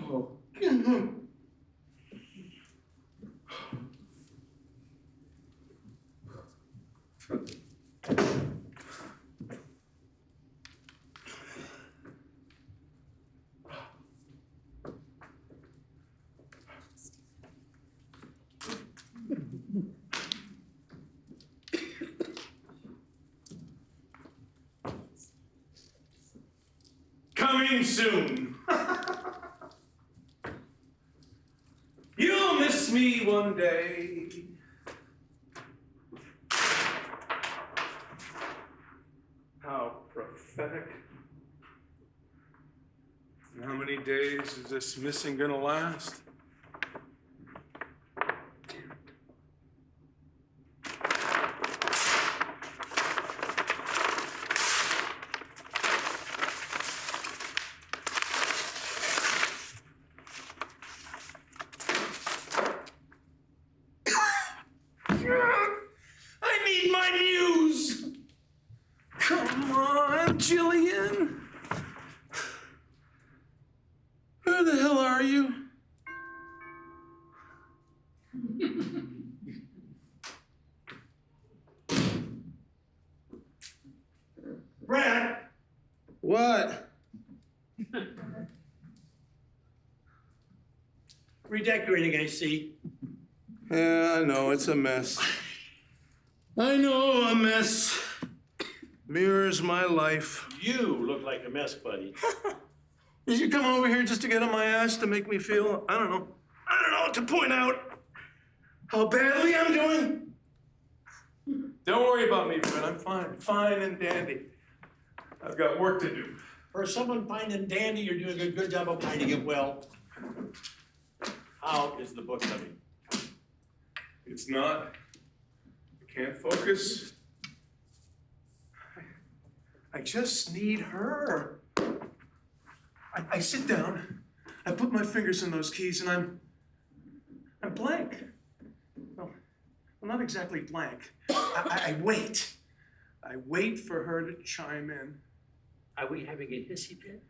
Oh. Coming soon. You'll miss me one day. How prophetic. And how many days is this missing gonna last? I need my muse. Come on, Jillian. Where the hell are you? Brad! What? Redecorating, I see. Yeah, I know, it's a mess. I know, a mess. Mirrors my life. You look like a mess, buddy. Did you come over here just to get on my ass to make me feel, I don't know what to point out? How badly I'm doing? Don't worry about me, Fred. I'm fine and dandy. I've got work to do. For someone fine and dandy, you're doing a good job of hiding it well. How is the book coming? It's not. I can't focus. I just need her. I sit down, I put my fingers in those keys, and I'm blank. Well, not exactly blank. I wait. I wait for her to chime in. Are we having a hissy fit?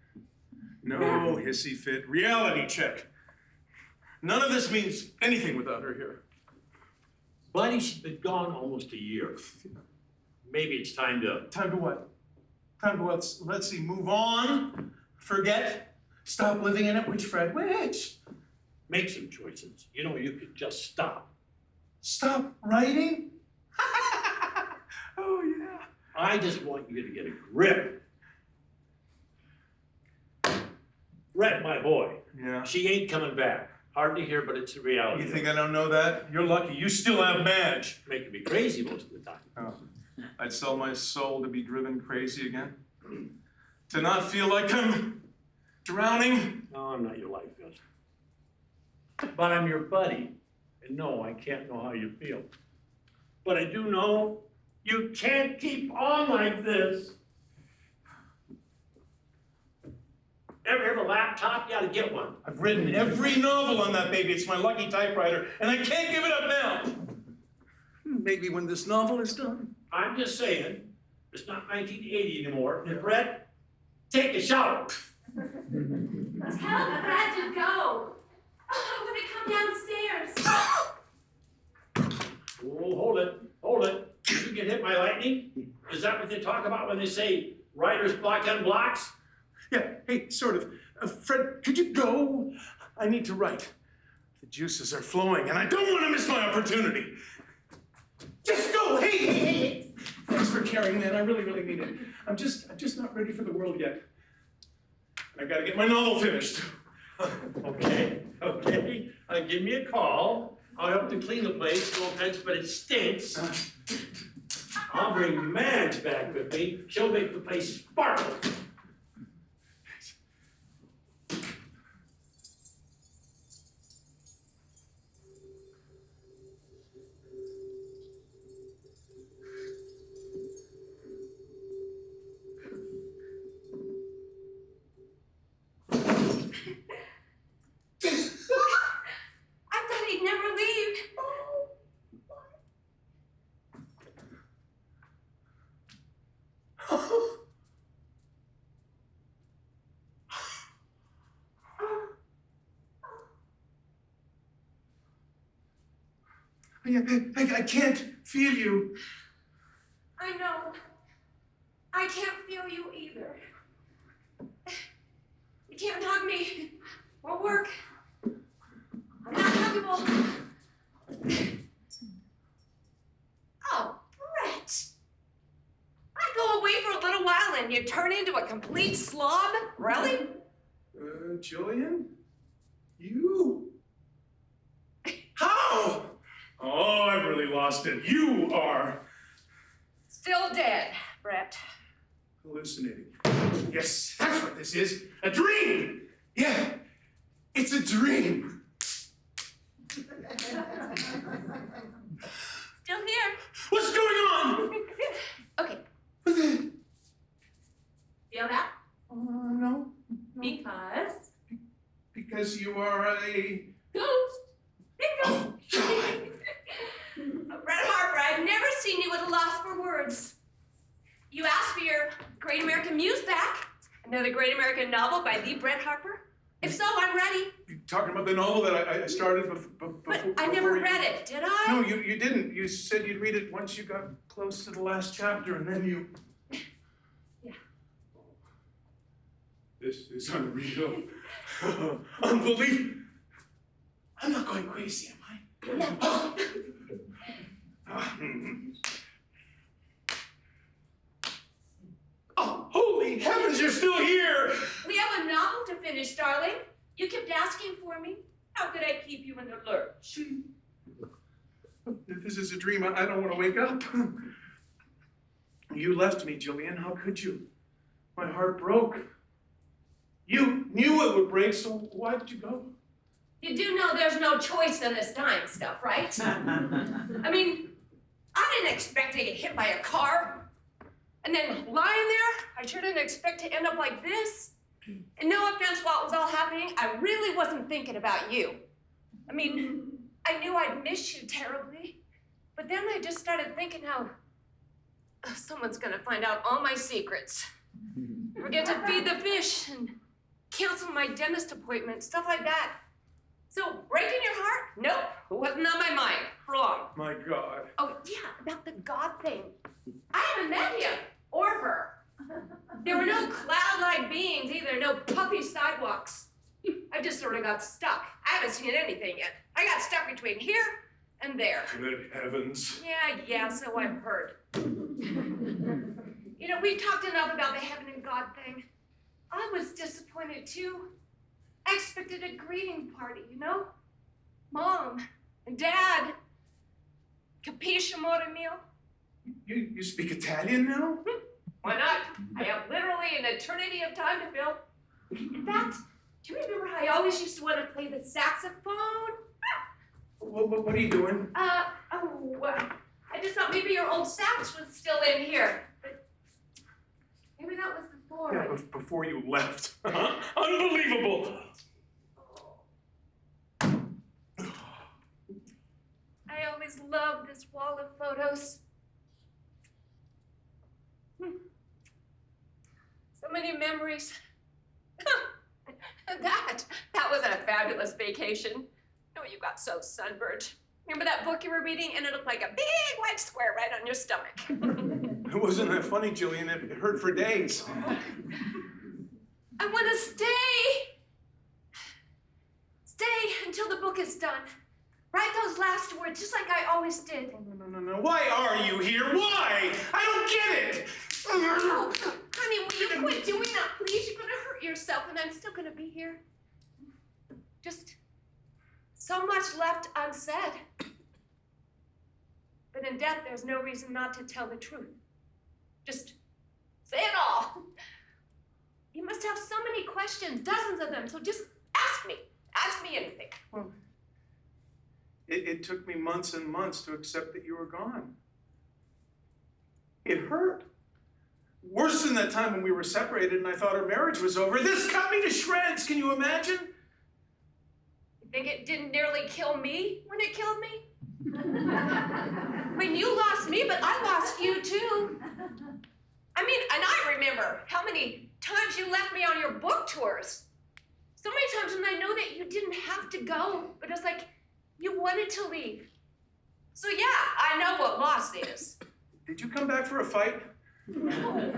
No hissy fit. Reality check. None of this means anything without her here. Buddy, she's been gone almost a year. Maybe it's time to... Time to what? Time to what? Let's see, move on, forget, stop living in it. Which, Fred? Which? Make some choices. You know, you could just stop. Stop writing? Oh, yeah. I just want you to get a grip. Brett, my boy. Yeah. She ain't coming back. Hard to hear, but it's a reality. You think I don't know that? You're lucky. You still have Madge. Making me crazy most of the time. Oh. I'd sell my soul to be driven crazy again? To not feel like I'm drowning? No, I'm not your life coach. But I'm your buddy. And no, I can't know how you feel. But I do know you can't keep on like this. Ever have a laptop? You ought to get one. I've written every novel on that baby. It's my lucky typewriter, and I can't give it up now. Maybe when this novel is done. I'm just saying, it's not 1980 anymore. And Brett, take a shower. Tell Brad to go. I'm gonna come downstairs. Oh, hold it. Did you get hit by lightning? Is that what they talk about when they say writer's block on blocks? Yeah, hey, sort of. Fred, could you go? I need to write. The juices are flowing, and I don't want to miss my opportunity. Just go, hey. Thanks for caring, man. I really mean it. I'm just not ready for the world yet. I gotta get my novel finished. Okay. Give me a call. I'll help to clean the place. No offense, but it stinks. I'll bring Madge back with me. She'll make the place sparkle. I can't feel you. I know. I can't feel you either. You can't hug me. Won't work. I'm not huggable. Oh, Brett. I go away for a little while and you turn into a complete slob? Really? Jillian? You? How? Oh, I've really lost it. You are Still dead, Brett. hallucinating. Yes, that's what this is. A dream! Yeah, it's a dream. Still here. What's going on? Okay, What the? feel that? No. Because you are a... Ghost. Bingo. Oh, God. Brett Harper, I've never seen you at a loss for words. You asked for your Great American Muse back. Another great American novel by the Brett Harper. If so, I'm ready. You're talking about the novel that I started before... But I never read it, did I? No, you didn't. You said you'd read it once you got close to the last chapter, and then you... Yeah. This is unreal. Unbelievable. I'm not going crazy, am I? No. Oh, holy heavens, you're still here! We have a novel to finish, darling. You kept asking for me. How could I keep you in the lurch? If this is a dream, I don't want to wake up. You left me, Jillian. How could you? My heart broke. You knew it would break, so why did you go? You do know there's no choice in this dying stuff, right? I mean, I didn't expect to get hit by a car. And then lying there, I sure didn't expect to end up like this. And no offense while it was all happening, I really wasn't thinking about you. I mean, I knew I'd miss you terribly. But then I just started thinking how someone's gonna find out all my secrets. Forget to feed the fish and cancel my dentist appointment, stuff like that. So, breaking your heart? Nope, wasn't on my mind for long. My God. Oh, yeah, about the God thing. I haven't met him or her. There were no cloud-like beings either, no puffy sidewalks. I just sort of got stuck. I haven't seen anything yet. I got stuck between here and there. Good heavens. Yeah, so I've heard. You know, we've talked enough about the heaven and God thing. I was disappointed too. I expected a greeting party, you know? Mom and Dad. Capisce, amore mio? You speak Italian now? Why not? I have literally an eternity of time to fill. In fact, do you remember how I always used to want to play the saxophone? What are you doing? I just thought maybe your old sax was still in here. But maybe that was before. Yeah, before you left. Unbelievable! I always loved this wall of photos. So many memories. That was a fabulous vacation. Oh, you got so sunburned. Remember that book you were reading and it looked like a big white square right on your stomach? It wasn't that funny, Jillian. It hurt for days. I want to stay. Stay until the book is done. Write those last words just like I always did. No. Why are you here? Why? I don't get it. Oh, honey, will you quit doing that, please? You're gonna hurt yourself, and I'm still gonna be here. Just so much left unsaid. But in death, there's no reason not to tell the truth. Just say it all. You must have so many questions, dozens of them, so just ask me. Ask me anything. Well, it took me months and months to accept that you were gone. It hurt. Worse than that time when we were separated and I thought our marriage was over. This cut me to shreds. Can you imagine? You think it didn't nearly kill me when it killed me? When you lost me, but I lost you too. I mean, and I remember how many times you left me on your book tours. So many times when I know that you didn't have to go, but it's like you wanted to leave. So yeah, I know what loss is. Did you come back for a fight? No.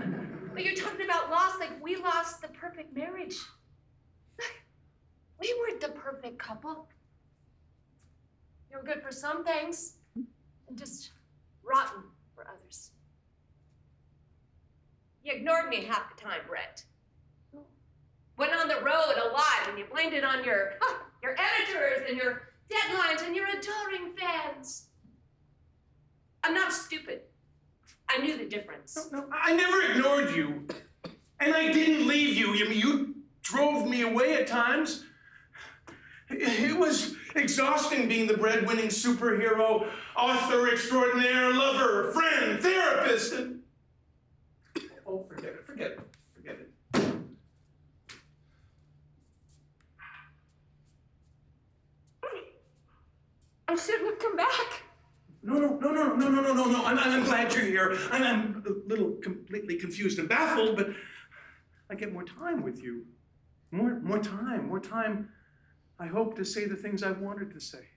But you're talking about loss like we lost the perfect marriage. We weren't the perfect couple. You were good for some things and just rotten for others. You ignored me half the time, Brett. Went on the road a lot and you blamed it on your editors and your deadlines and your adoring fans. I'm not stupid. I knew the difference. No, I never ignored you. And I didn't leave you. You drove me away at times. It was exhausting being the breadwinning superhero, author extraordinaire, lover, friend, therapist, and... Oh, forget it. I shouldn't have come back. No. I'm glad you're here. I'm a little completely confused and baffled, but I get more time with you. More time. I hope to say the things I wanted to say.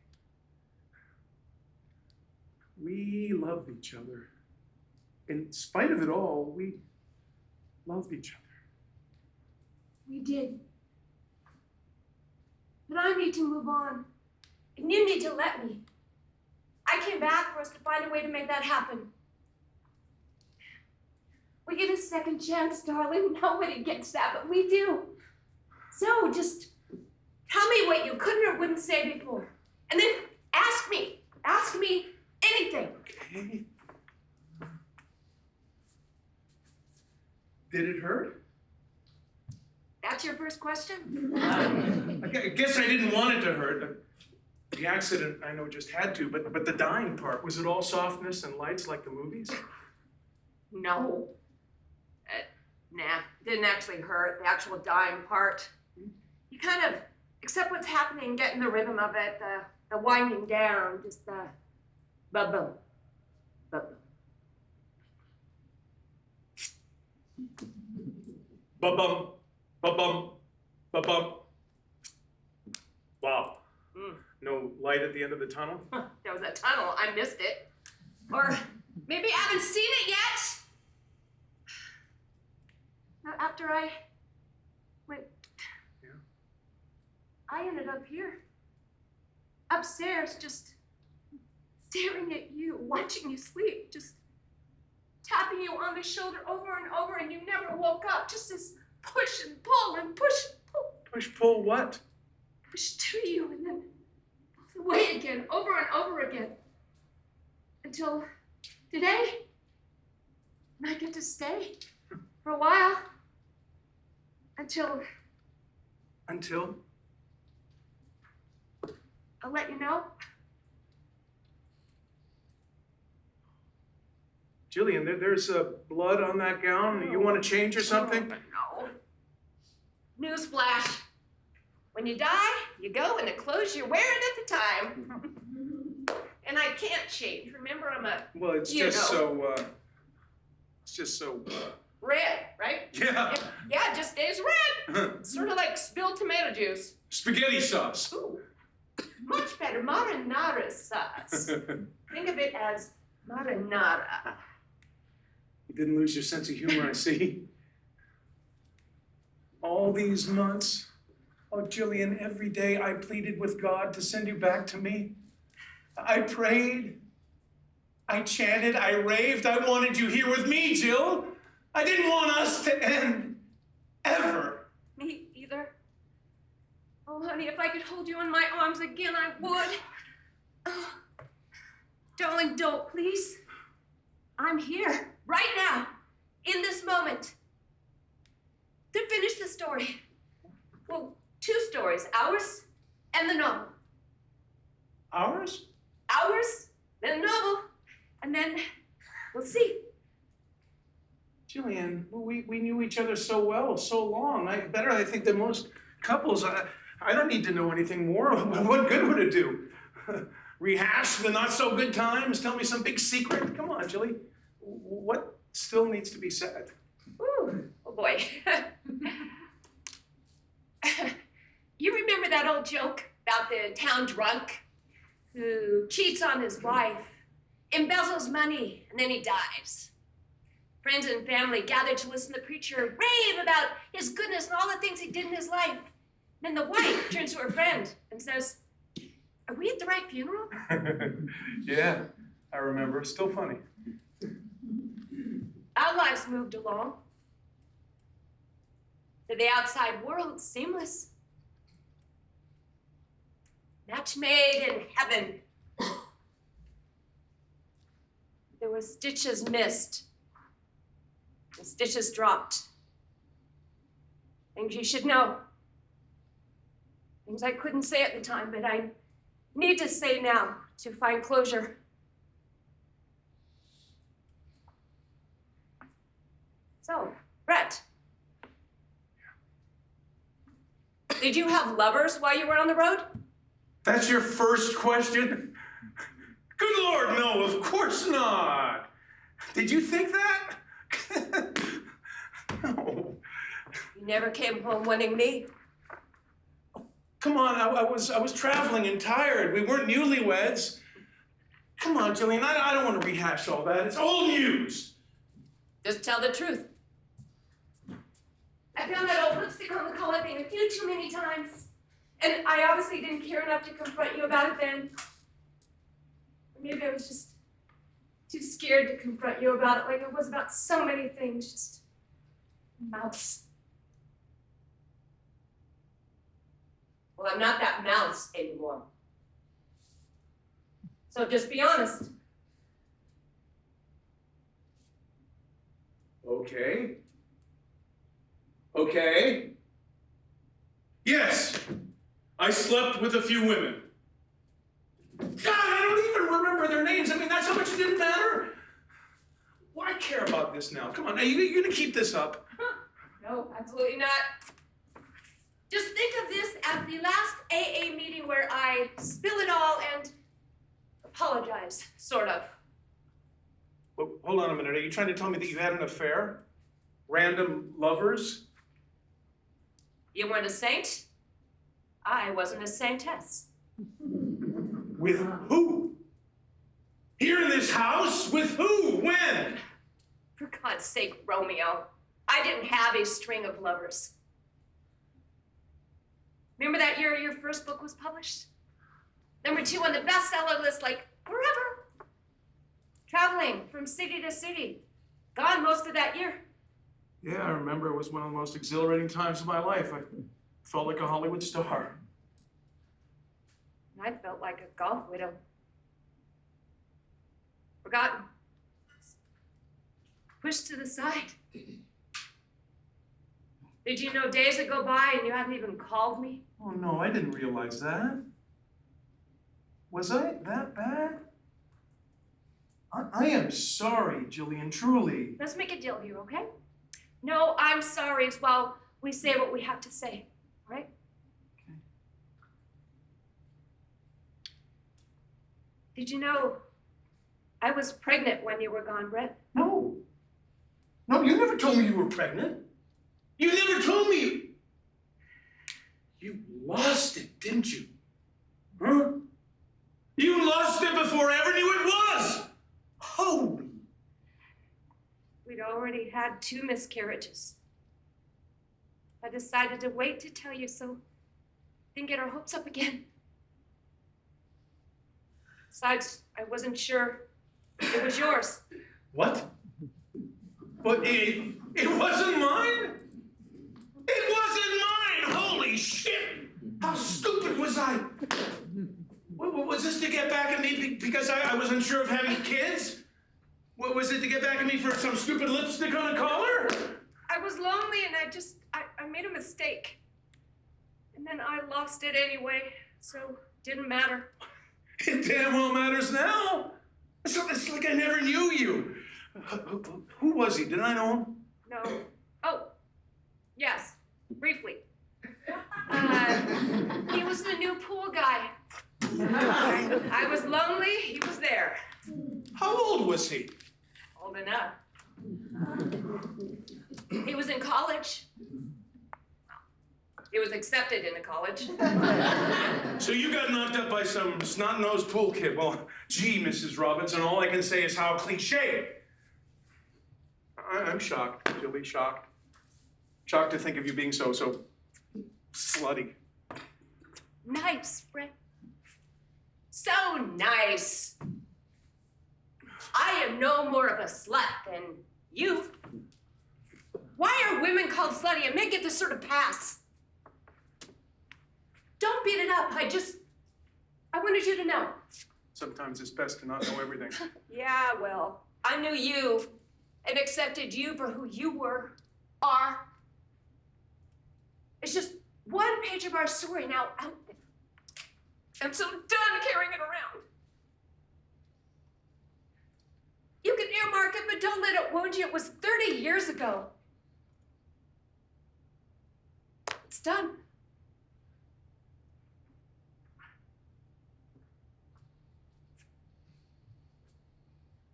We loved each other. In spite of it all, we loved each other. We did. But I need to move on. And you need to let me. I came back for us to find a way to make that happen. We get a second chance, darling. Nobody gets that, but we do. So just tell me what you couldn't or wouldn't say before. And then ask me. Ask me anything. Okay. Did it hurt? That's your first question? I guess I didn't want it to hurt. The accident, I know, just had to, but the dying part, was it all softness and lights like the movies? No. Nah, didn't actually hurt, the actual dying part. You kind of accept what's happening, get in the rhythm of it, the winding down, just the ba-boom, ba-boom. Ba-bum, ba-bum, ba-bum. Wow. No light at the end of the tunnel? There was a tunnel, I missed it. Or maybe I haven't seen it yet. Now, after I went, yeah. I ended up here, upstairs, just staring at you, watching you sleep, just tapping you on the shoulder over and over, and you never woke up. Just this push and pull and push and pull. Push, pull, what? Push to you and then away again, over and over again. Until today, and I get to stay for a while. Until I'll let you know. Jillian, there's blood on that gown. You want to change or something? No. Newsflash. When you die, you go in the clothes you're wearing at the time. And I can't change. Remember, I'm a... Well, it's just so... Red, right? Yeah. Yeah, it just stays red. Sort of like spilled tomato juice. Spaghetti sauce. Ooh, much better. Marinara sauce. Think of it as marinara. You didn't lose your sense of humor, I see. All these months. Oh, Jillian, every day I pleaded with God to send you back to me. I prayed. I chanted. I raved. I wanted you here with me, Jill. I didn't want us to end. Ever. Me either. Oh, honey, if I could hold you in my arms again, I would. Oh, darling, don't, please. I'm here, right now, in this moment, to finish the story. Well, 2 stories, ours and the novel. Ours? Ours, then the novel, and then we'll see. Jillian, we knew each other so well, so long. Better, I think, than most couples. I don't need to know anything more. What good would it do? Rehash the not-so-good times? Tell me some big secret? Come on, Jilly. What still needs to be said? Ooh, oh boy. You remember that old joke about the town drunk who cheats on his wife, embezzles money, and then he dies. Friends and family gather to listen to the preacher rave about his goodness and all the things he did in his life. Then the wife turns to her friend and says, "Are we at the right funeral?" Yeah, I remember. Still funny. Our lives moved along. To the outside world, seamless. Match made in heaven. There were stitches missed. The stitches dropped. Things you should know. Things I couldn't say at the time, but I need to say now to find closure. So, Brett. Did you have lovers while you were on the road? That's your first question? Good Lord, no, of course not. Did you think that? No. You never came home wanting me. Come on, I was traveling and tired. We weren't newlyweds. Come on, Jillian, I don't want to rehash all that. It's old news. Just tell the truth. I found that old lipstick on the collar thing a few too many times. And I obviously didn't care enough to confront you about it then. Or maybe I was just too scared to confront you about it like I was about so many things. Just a mouse. Well, I'm not that mouse anymore. So just be honest. Okay. Okay. Yes, I slept with a few women. God, I don't even remember their names. I mean, that's how much it didn't matter. Why care about this now? Come on, are you gonna keep this up? No, absolutely not. Just think of this as the last AA meeting where I spill it all and apologize, sort of. Well, hold on a minute. Are you trying to tell me that you had an affair? Random lovers? You weren't a saint. I wasn't a saintess. With who? Here in this house? With who? When? For God's sake, Romeo, I didn't have a string of lovers. Remember that year your first book was published? Number 2 on the bestseller list, like forever. Traveling from city to city. Gone most of that year. Yeah, I remember. It was one of the most exhilarating times of my life. I felt like a Hollywood star. I felt like a golf widow. Forgotten. Pushed to the side. Did you know days would go by and you hadn't even called me? Oh, no, I didn't realize that. Was I that bad? I am sorry, Jillian, truly. Let's make a deal here, okay? No, I'm sorry as well. We say what we have to say, all right? Okay. Did you know I was pregnant when you were gone, Brett? No. No, you never told me you were pregnant. You never told me. You lost it, didn't you? Huh? You lost it before I ever knew it was. Holy. We'd already had 2 miscarriages. I decided to wait to tell you so didn't get our hopes up again. Besides, I wasn't sure it was yours. What? But it wasn't mine? It wasn't mine! Holy shit! How stupid was I? Was this to get back at me because I was unsure of having kids? What was it, to get back at me for some stupid lipstick on a collar? I was lonely and I made a mistake. And then I lost it anyway, so it didn't matter. It damn well matters now. It's like I never knew you. Who was he? Did I know him? No. Oh, yes, briefly. He was the new pool guy. I was lonely, he was there. How old was he? Old enough. He was in college. He was accepted into college. So you got knocked up by some snot-nosed pool kid. Well, gee, Mrs. Robinson, all I can say is how cliche. I'm shocked, Jilly, shocked. Shocked to think of you being so slutty. Nice, Fred. So nice. I am no more of a slut than you. Why are women called slutty and men get this sort of pass? Don't beat it up. I wanted you to know. Sometimes it's best to not know everything. Yeah, well, I knew you and accepted you for who you are. It's just one page of our story now out there. I'm so done carrying it around. You can earmark it, but don't let it wound you. It was 30 years ago. It's done.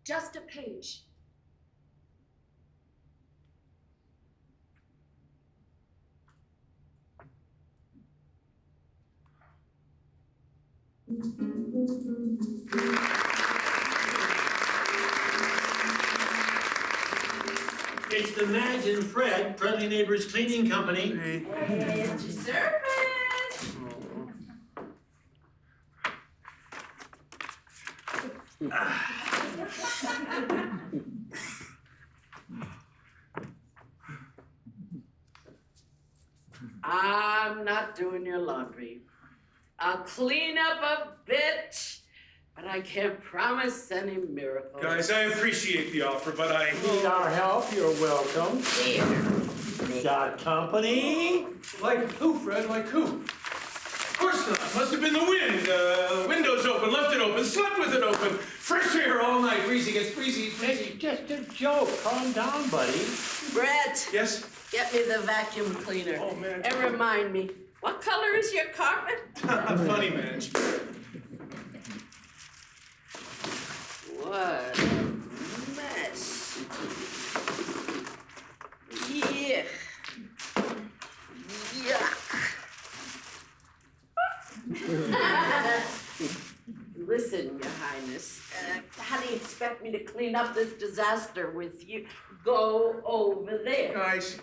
Just a page. It's the Madge and Fred, Friendly Neighbors Cleaning Company. Hey. It's your service. I'm not doing your laundry. I'll clean up a bit, but I can't promise any miracles. Guys, I appreciate the offer, but I... Need our help, you're welcome. Here. Got company? Like who, Fred? Like who? Of course not. Must have been the wind. Windows open, left it open, slept with it open. Fresh air all night. Breezy gets breezy. It's just a joke. Calm down, buddy. Brett, Yes? get me the vacuum cleaner. Oh, man. And remind me, what color is your carpet? Funny, man. What a mess. Yeah. Yuck. Listen, Your Highness, how do you expect me to clean up this disaster with you? Go over there. Guys,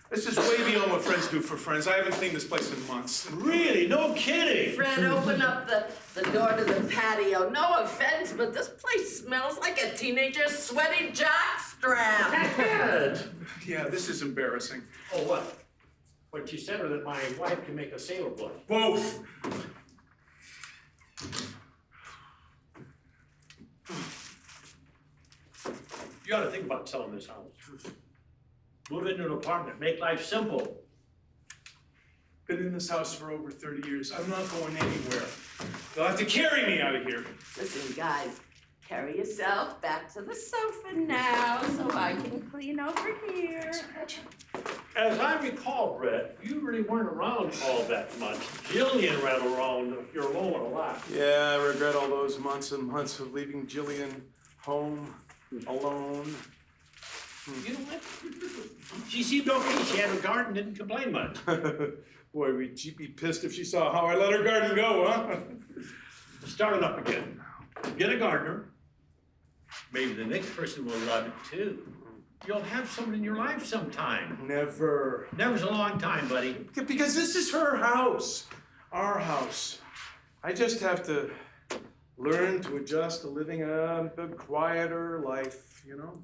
this is way beyond what friends do for friends. I haven't cleaned this place in months. Really? No kidding. Fred, open up the door to the patio. No offense, but this place smells like a teenager's sweaty jockstrap. Dad. Yeah, this is embarrassing. Oh, what? What you said, or that my wife can make a sailboat? Both. You ought to think about selling this house. Move into an apartment, make life simple. Been in this house for over 30 years. I'm not going anywhere. They'll have to carry me out of here. Listen, guys, carry yourself back to the sofa now so I can clean over here. As I recall, Brett, you really weren't around all that much. Jillian ran around your lawn a lot. Yeah, I regret all those months and months of leaving Jillian home, alone. You know what? She seemed okay. She had her garden, didn't complain much. Boy, would she be pissed if she saw how I let her garden go, huh? Start it up again. Get a gardener. Maybe the next person will love it too. You'll have someone in your life sometime. Never. Never's a long time, buddy. Because this is her house, our house. I just have to learn to adjust to living a quieter life, you know?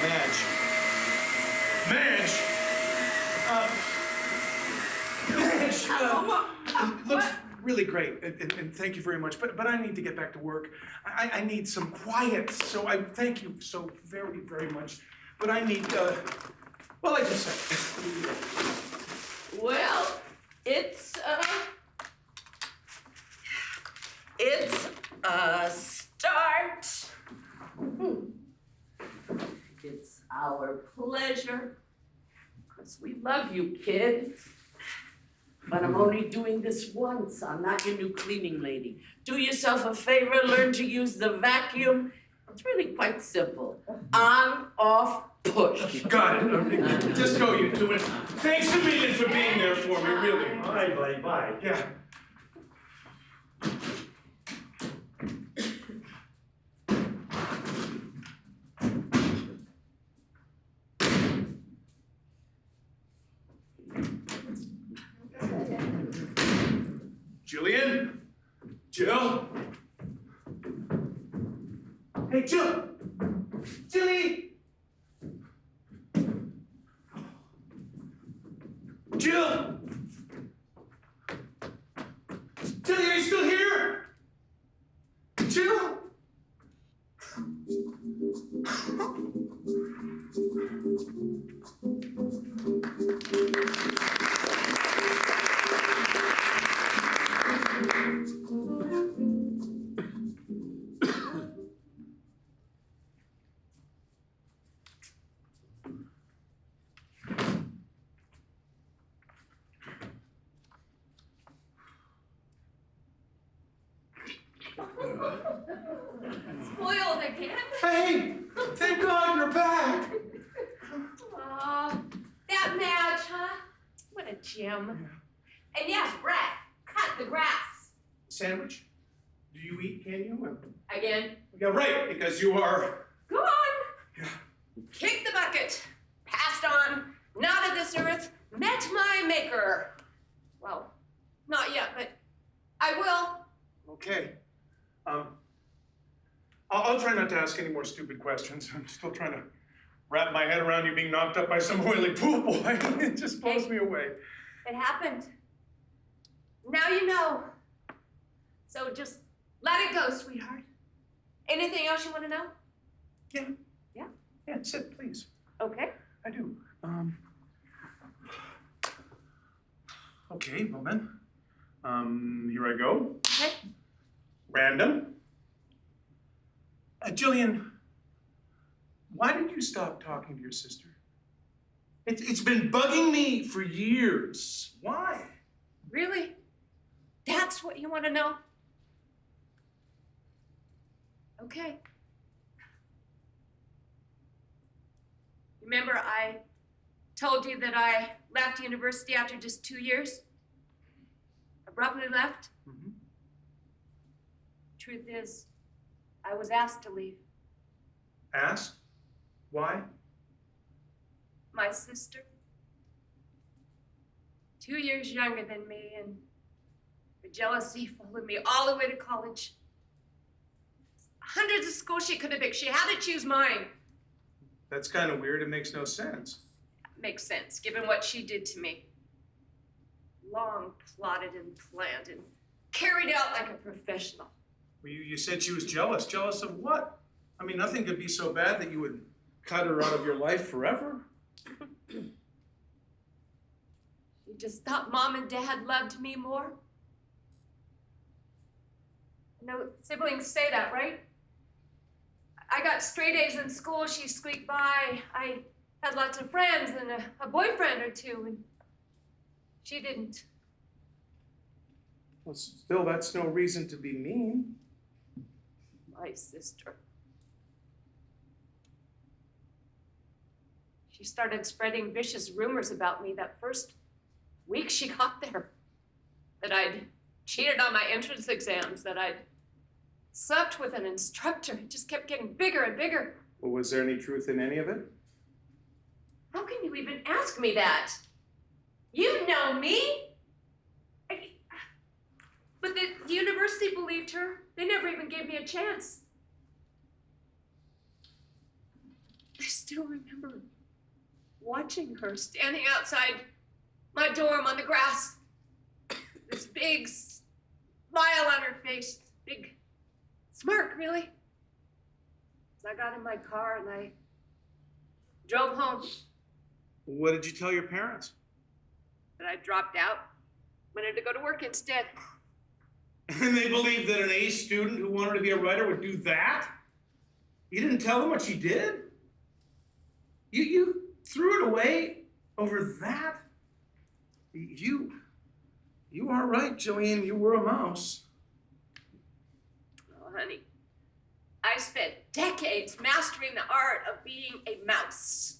Madge. Madge! Madge! Looks really great, and thank you very much, but I need to get back to work. I need some quiet, so I thank you so very, very much. But I need, well, I just said. Well, it's a start. It's our pleasure, because we love you, kid. But I'm only doing this once. I'm not your new cleaning lady. Do yourself a favor, learn to use the vacuum. It's really quite simple. On, off, push. Got it. Just go, you two. And thanks a million for being there for me, really. Bye, buddy, bye. Yeah. Jillian? Jill? Hey, Jill! Jilly! Jill! Jilly, are you still here? Jill? Spoiled again? Hey! Thank God you're back! Oh, that match, huh? What a gem. And yes, Brett, cut the grass. Sandwich? Do you eat, can you? Again. Yeah, right, because you are... Go on. Yeah. Kick the bucket. Passed on. Not of this earth. Met my maker. Well, not yet, but I will. Okay. I'll try not to ask any more stupid questions. I'm still trying to wrap my head around you being knocked up by some oily pool boy. It just blows me away. It happened. Now you know. So just let it go, sweetheart. Anything else you want to know? Yeah. Yeah? Yeah, sit, please. Okay. I do. Okay, well then. Here I go. Okay. Random. Jillian, why did you stop talking to your sister? It's been bugging me for years. Why? Really? That's what you want to know? Okay. Remember I told you that I left university after just 2 years? Abruptly left? Mm-hmm. Truth is, I was asked to leave. Asked? Why? My sister, 2 years younger than me, and her jealousy followed me all the way to college. Hundreds of schools she could have picked. She had to choose mine. That's kind of weird. It makes no sense. Makes sense, given what she did to me. Long plotted and planned and carried out like a professional. Well, you said she was jealous. Jealous of what? I mean, nothing could be so bad that you would cut her out of your life forever. She just thought Mom and Dad loved me more. I know siblings say that, right? I got straight A's in school, she squeaked by. I had lots of friends and a boyfriend or two, and she didn't. Well, still, that's no reason to be mean. My sister. She started spreading vicious rumors about me that first week she got there. That I'd cheated on my entrance exams, that I'd slept with an instructor. It just kept getting bigger and bigger. Well, was there any truth in any of it? How can you even ask me that? You know me. But the university believed her. They never even gave me a chance. I still remember watching her standing outside my dorm on the grass. This big smile on her face. Big smirk, really. So I got in my car and I drove home. What did you tell your parents? But I dropped out. Wanted to go to work instead. And they believed that an A student who wanted to be a writer would do that? You didn't tell them what she did? You threw it away over that? You You are right, Jillian. You were a mouse. Oh, honey, I spent decades mastering the art of being a mouse.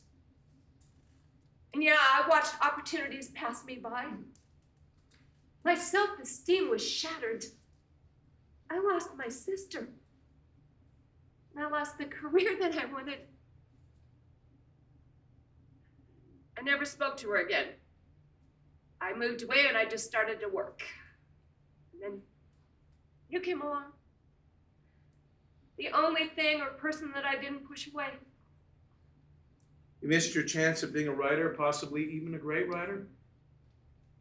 And yeah, I watched opportunities pass me by. My self-esteem was shattered. I lost my sister. And I lost the career that I wanted. I never spoke to her again. I moved away and I just started to work. And then you came along. The only thing or person that I didn't push away. You missed your chance of being a writer, possibly even a great writer?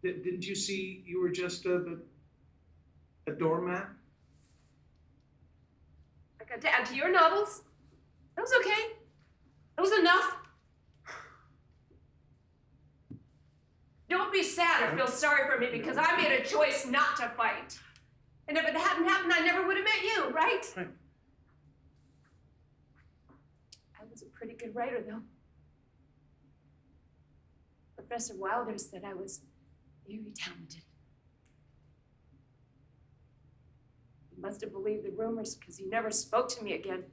Didn't you see you were just a doormat? I got to add to your novels. That was okay. That was enough. Don't be sad or feel sorry for me because I made a choice not to fight. And if it hadn't happened, I never would have met you, right? Right. I was a pretty good writer, though. Professor Wilder said I was very talented. He must have believed the rumors because he never spoke to me again.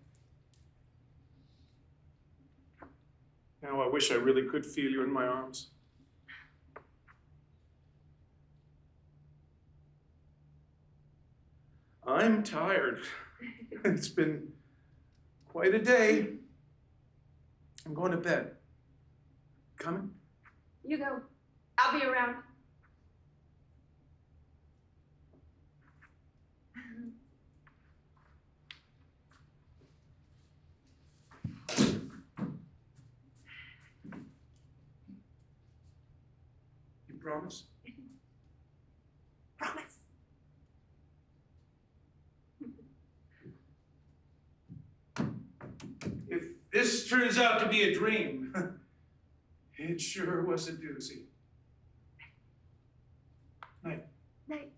Now I wish I really could feel you in my arms. I'm tired. It's been quite a day. I'm going to bed. Coming? You go. I'll be around. You promise? Promise. If this turns out to be a dream, it sure was a doozy. Night. Night.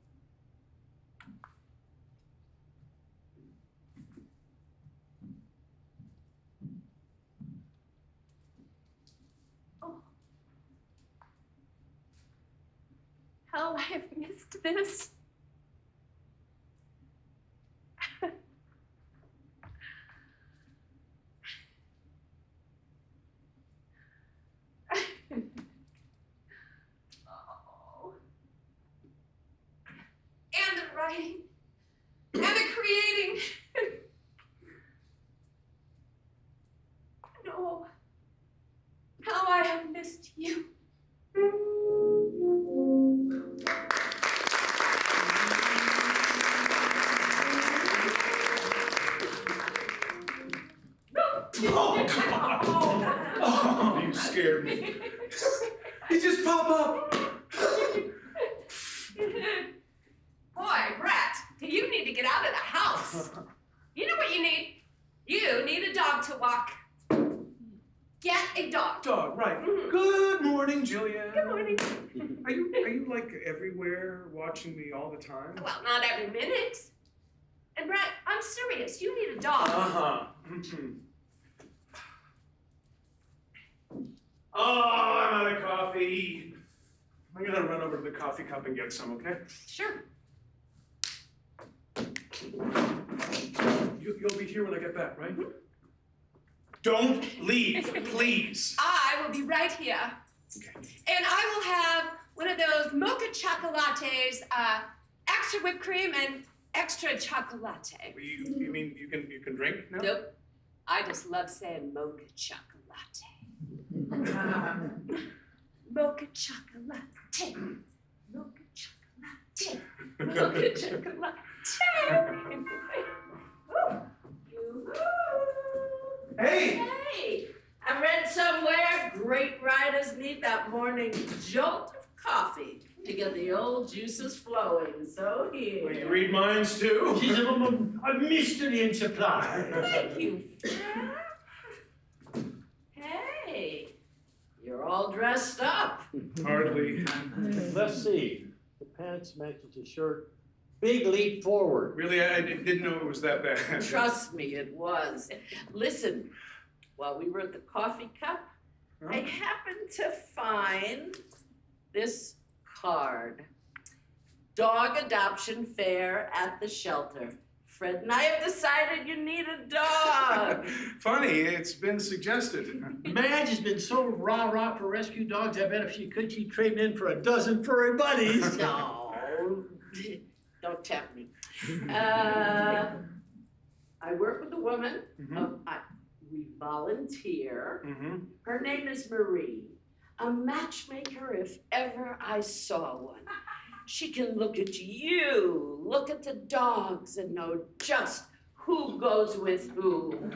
Oh. How I have missed this. Oh. And the writing. And the creating. No. How I have missed you. Oh, come on. Oh, you scared me. You just pop up. Boy, Brett, you need to get out of the house. You know what you need? You need a dog to walk. Get a dog. Dog, right. Mhm. Good morning, Jillian. Good morning. Are you like everywhere watching me all the time? Well, not every minute. And Brett, I'm serious. You need a dog. Uh-huh. Mm-hmm. Oh, I'm out of coffee. I'm gonna run over to the coffee cup and get some, okay? Sure. You'll be here when I get back, right? Don't leave, please. I will be right here. Okay. And I will have one of those mocha chocolates, extra whipped cream and extra chocolate. You mean you can drink now? Nope. I just love saying mocha chocolate. Mocha chocolate. Mocha chocolate. Mocha chocolate. Hey! Hey, I read somewhere great writers need that morning jolt of coffee to get the old juices flowing. So here. Will you read minds too? She's a mystery in supply. Thank you, Fred. Hey, you're all dressed up. Hardly. Let's see. The pants matches the shirt. Big leap forward. Really, I didn't know it was that bad. Trust me, it was. Listen, while we were at the coffee cup, Huh? I happened to find this card. dog adoption fair at the shelter. Fred and I have decided you need a dog. Funny, it's been suggested. Madge has been so rah-rah for rescue dogs, I bet if she could, she'd trade in for a dozen furry buddies. No, don't tempt me. I work with a woman. We volunteer. Her name is Marie, a matchmaker if ever I saw one. She can look at you, look at the dogs, and know just who goes with who.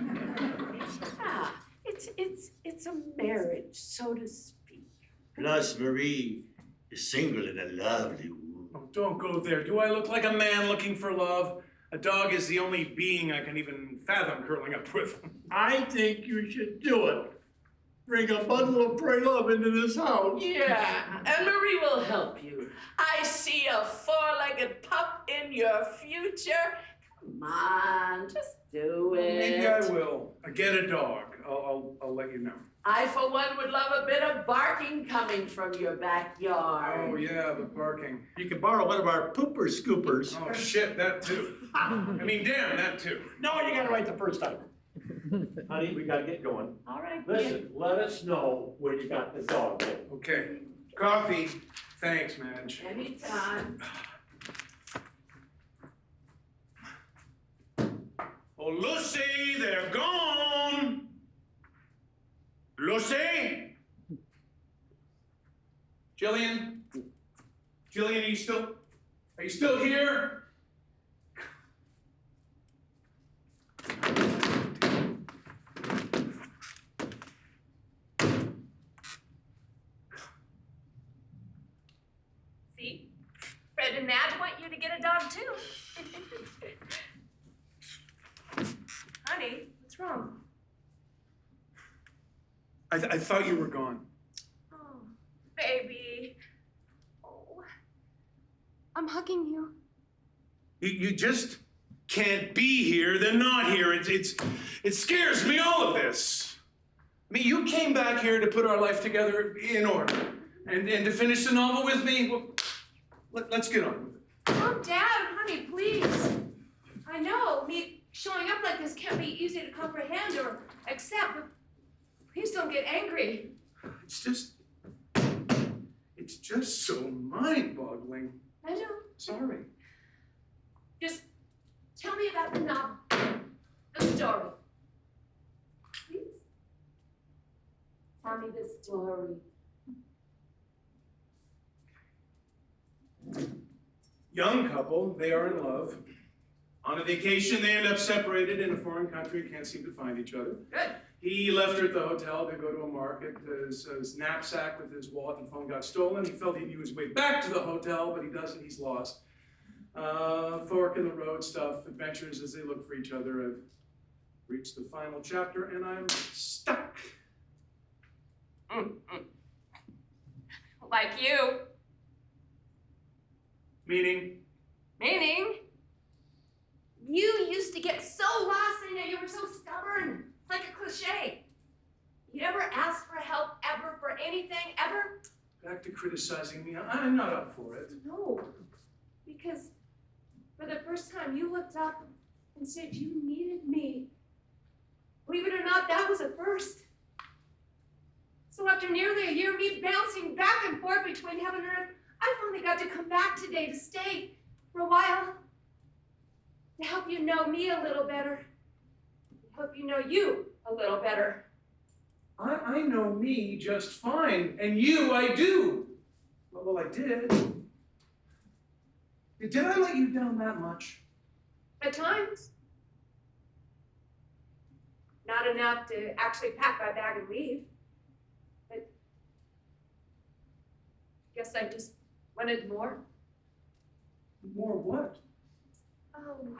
It's a marriage, so to speak. Plus, Marie is single and a lovely woman. Oh, don't go there. Do I look like a man looking for love? A dog is the only being I can even fathom curling up with. I think you should do it. Bring a bundle of furry love into this house. Yeah, and Marie will help you. I see a four-legged pup in your future. Come on, just do it. Maybe I will. Get a dog. I'll let you know. I, for one, would love a bit of barking coming from your backyard. Oh, yeah, the barking. You can borrow one of our pooper scoopers. Oh, shit, that too. I mean, damn, that too. No, you got it right the first time. Honey, we gotta get going. All right, Listen, let us know when you got the dog in. Okay. Coffee. Thanks, Madge. Anytime. Oh, Lucy, they're gone. Lucy? Jillian? Jillian, are you still here? See? Fred and Madge want you to get a dog too. Honey, what's wrong? I thought you were gone. Oh, baby. Oh, I'm hugging you. You just can't be here, then not here. It scares me, all of this. I mean, you came back here to put our life together in order and to finish the novel with me. Well, let's get on with it. Oh, Dad, honey, please. I know me showing up like this can't be easy to comprehend or accept, but please don't get angry. It's just so mind-boggling. I know. Sorry. Just tell me about the novel, the story. Please. Tell me the story. Young couple, they are in love. On a vacation, they end up separated in a foreign country, can't seem to find each other. Good. He left her at the hotel to go to a market. His knapsack with his wallet and phone got stolen. He felt he knew his way back to the hotel, but he doesn't, he's lost. Fork in the road stuff, adventures as they look for each other. I've reached the final chapter and I'm stuck. Like you. Meaning? Meaning, you used to get so lost in it, you were so stubborn. Like a cliche. You never asked for help, ever, for anything, ever? Back to criticizing me. I'm not up for it. No, because for the first time you looked up and said you needed me. Believe it or not, that was a first. So after nearly a year of me bouncing back and forth between heaven and earth, I finally got to come back today to stay for a while. To help you know me a little better. To help you know you a little better. I know me just fine, and you I do. Well, I did. Did I let you down that much? At times. Not enough to actually pack my bag and leave. But guess I just wanted more. More what? Oh,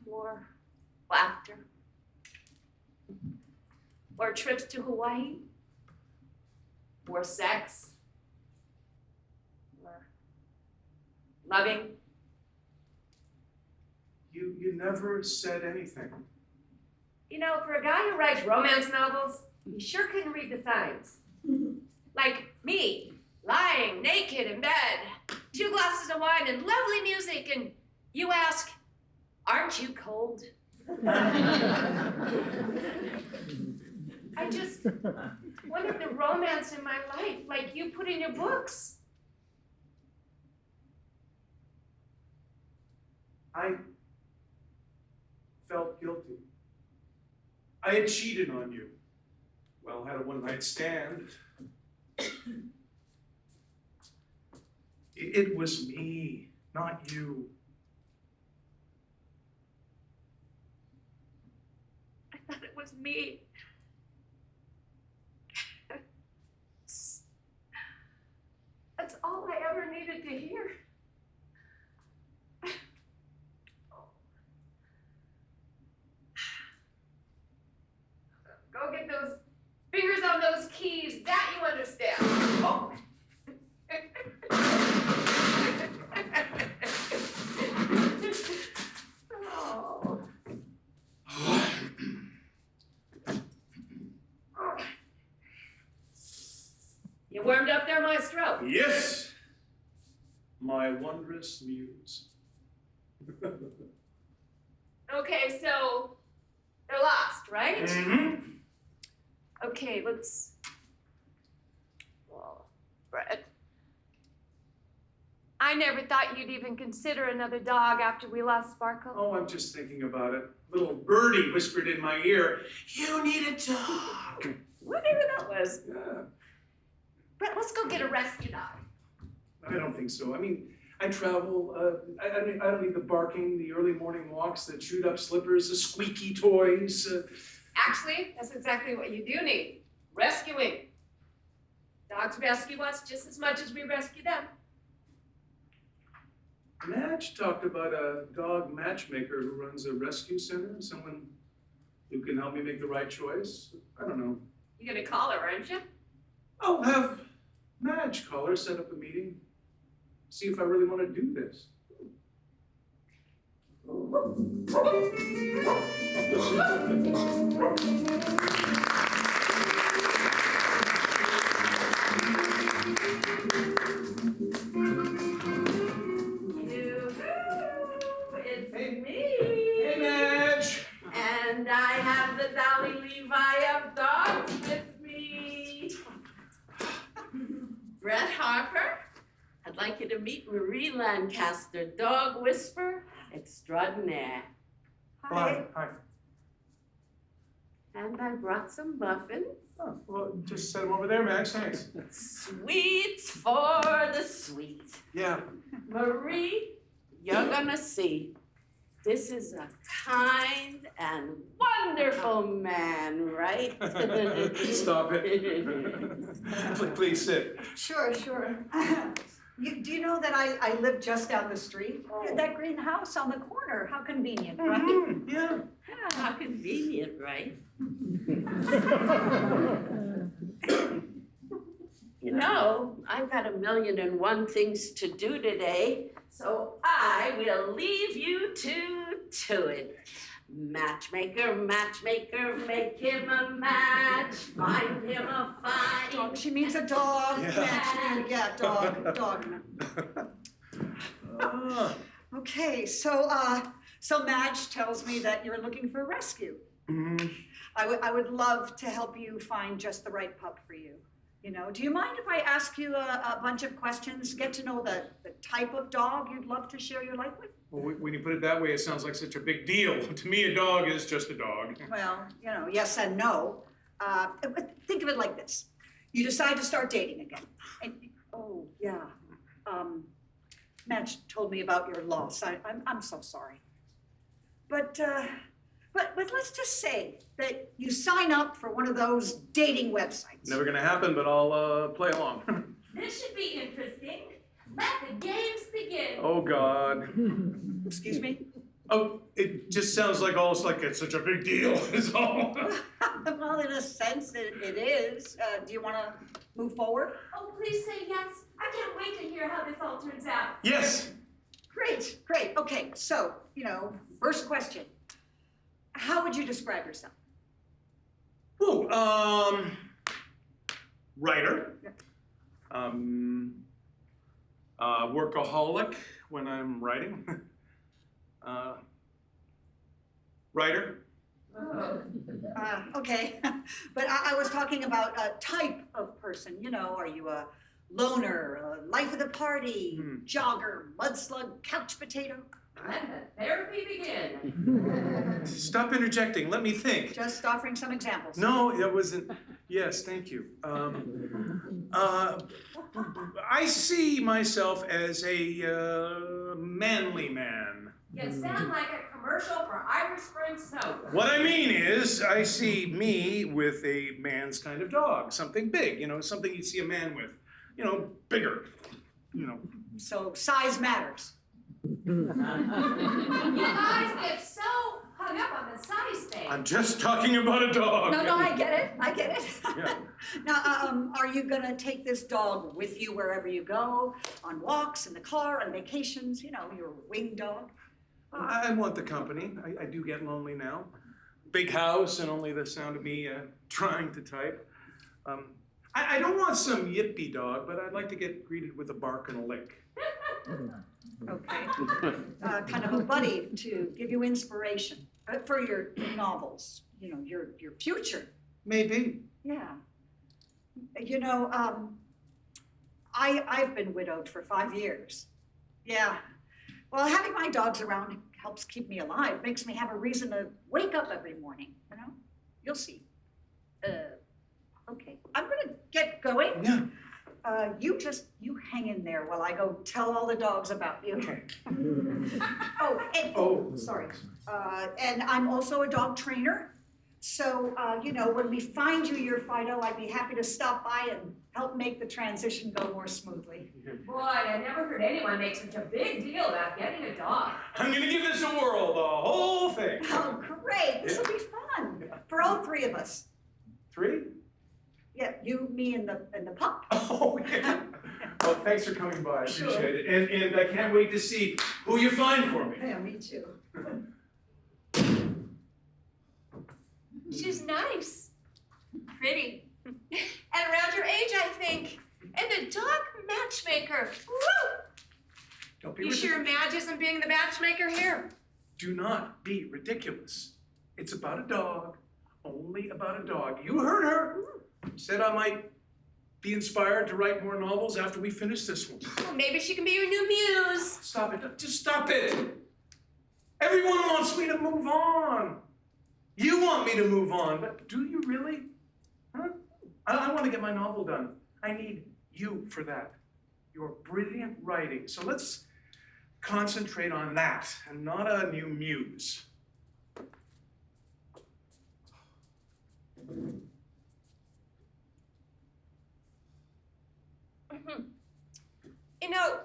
more laughter. More trips to Hawaii. More sex. More loving. You never said anything. You know, for a guy who writes romance novels, you sure couldn't read the signs. Like me, lying naked in bed, 2 glasses of wine and lovely music, and you ask, aren't you cold? I just wanted the romance in my life, like you put in your books. I felt guilty. I had cheated on you. Well, had a one-night stand. It was me, not you. I thought it was me. That's all I ever needed to hear. Go get those fingers on those keys, that you understand. Oh. Oh. You warmed up there, Maestro? Yes, my wondrous muse. Okay, so they're lost, right? Mm-hmm. Okay, let's. Well, Brett. I never thought you'd even consider another dog after we lost Sparkle. Oh, I'm just thinking about it. Little birdie whispered in my ear, "You need a dog." Whatever that was. Yeah, Brett, let's go get a rescue dog. I don't think so. I mean, I travel. I don't need the barking, the early morning walks, the chewed up slippers, the squeaky toys. Actually, that's exactly what you do need. Rescuing. Dogs rescue us just as much as we rescue them. Madge talked about a dog matchmaker who runs a rescue center, someone who can help me make the right choice. I don't know. You're gonna call her, aren't you? I'll have Madge call her, set up a meeting, see if I really want to do this. It's Hey. me. Hey, Madge! And I have the Dolly Levi of dogs with me. Brett Harper, I'd like you to meet Marie Lancaster, dog whisperer extraordinaire. Hi. And I brought some muffins. Oh, well, just set them over there, Madge. Thanks. Sweets for the sweet. Yeah. Marie, you're gonna see. This is a kind and wonderful man, right? Stop it. Please sit. Sure. Do you know that I live just down the street? That green house on the corner, how convenient, right? Mm-hmm. Yeah. How convenient, right? You know, I've got 1,000,001 things to do today, so I will leave you to it. Matchmaker, make him a match, find him a find. Dog, she means a dog. Yeah. Yeah, dog. Okay, so Madge tells me that you're looking for a rescue. Mm-hmm. I would love to help you find just the right pup for you. You know, do you mind if I ask you a bunch of questions, get to know the type of dog you'd love to share your life with? Well, when you put it that way, it sounds like such a big deal. To me, a dog is just a dog. Well, you know, yes and no. But think of it like this. You decide to start dating again. And, oh, yeah. Madge told me about your loss. I'm so sorry. But let's just say that you sign up for one of those dating websites. Never gonna happen, but I'll play along. This should be interesting. Let the games begin. Oh, God. Excuse me? Oh, it just sounds like almost like it's such a big deal, is all. Well, in a sense, it is. Do you want to move forward? Oh, please say yes. I can't wait to hear how this all turns out. Yes. Great. Okay, so, first question. How would you describe yourself? Ooh, writer. Workaholic when I'm writing. Writer. Okay, but I was talking about a type of person. You know, are you a loner, a life of the party, jogger, mudslug, couch potato? Let the therapy begin. Stop interjecting. Let me think. Just offering some examples. No, that wasn't. Yes, thank you. I see myself as a manly man. You sound like a commercial for Irish Spring soap. What I mean is, I see me with a man's kind of dog, something big, something you'd see a man with, bigger, So size matters. You guys get so hung up on the size thing. I'm just talking about a dog. No, I get it. Yeah. Now, are you gonna take this dog with you wherever you go, on walks, in the car, on vacations, your wing dog? I want the company. I do get lonely now. Big house and only the sound of me trying to type. I don't want some yippy dog, but I'd like to get greeted with a bark and a lick. Okay. Kind of a buddy to give you inspiration for your novels, your future. Maybe. Yeah. I've been widowed for 5 years. Yeah. Well, having my dogs around helps keep me alive, makes me have a reason to wake up every morning, You'll see. Okay, I'm gonna get going. Yeah. You hang in there while I go tell all the dogs about you. Okay. Sorry. And I'm also a dog trainer. So, when we find you your Fido, I'd be happy to stop by and help make the transition go more smoothly. Boy, I never heard anyone make such a big deal about getting a dog. I'm gonna give this a whirl, the whole thing. Oh, great. This will be fun for all 3 of us. 3? Yeah, you, me, and the pup. Oh, yeah. Well, thanks for coming by. I Sure. appreciate it. And I can't wait to see who you find for me. Yeah, me too. She's nice. Pretty. And around your age, I think. And the dog matchmaker. Woo! Don't be You ridiculous. sure Madge isn't being the matchmaker here? Do not be ridiculous. It's about a dog. Only about a dog. You heard her. Said I might be inspired to write more novels after we finish this one. Well, maybe she can be your new muse. Stop it. Just stop it. Everyone wants me to move on. You want me to move on, but do you really? Huh? I want to get my novel done. I need you for that. Your brilliant writing. So let's concentrate on that and not a new muse.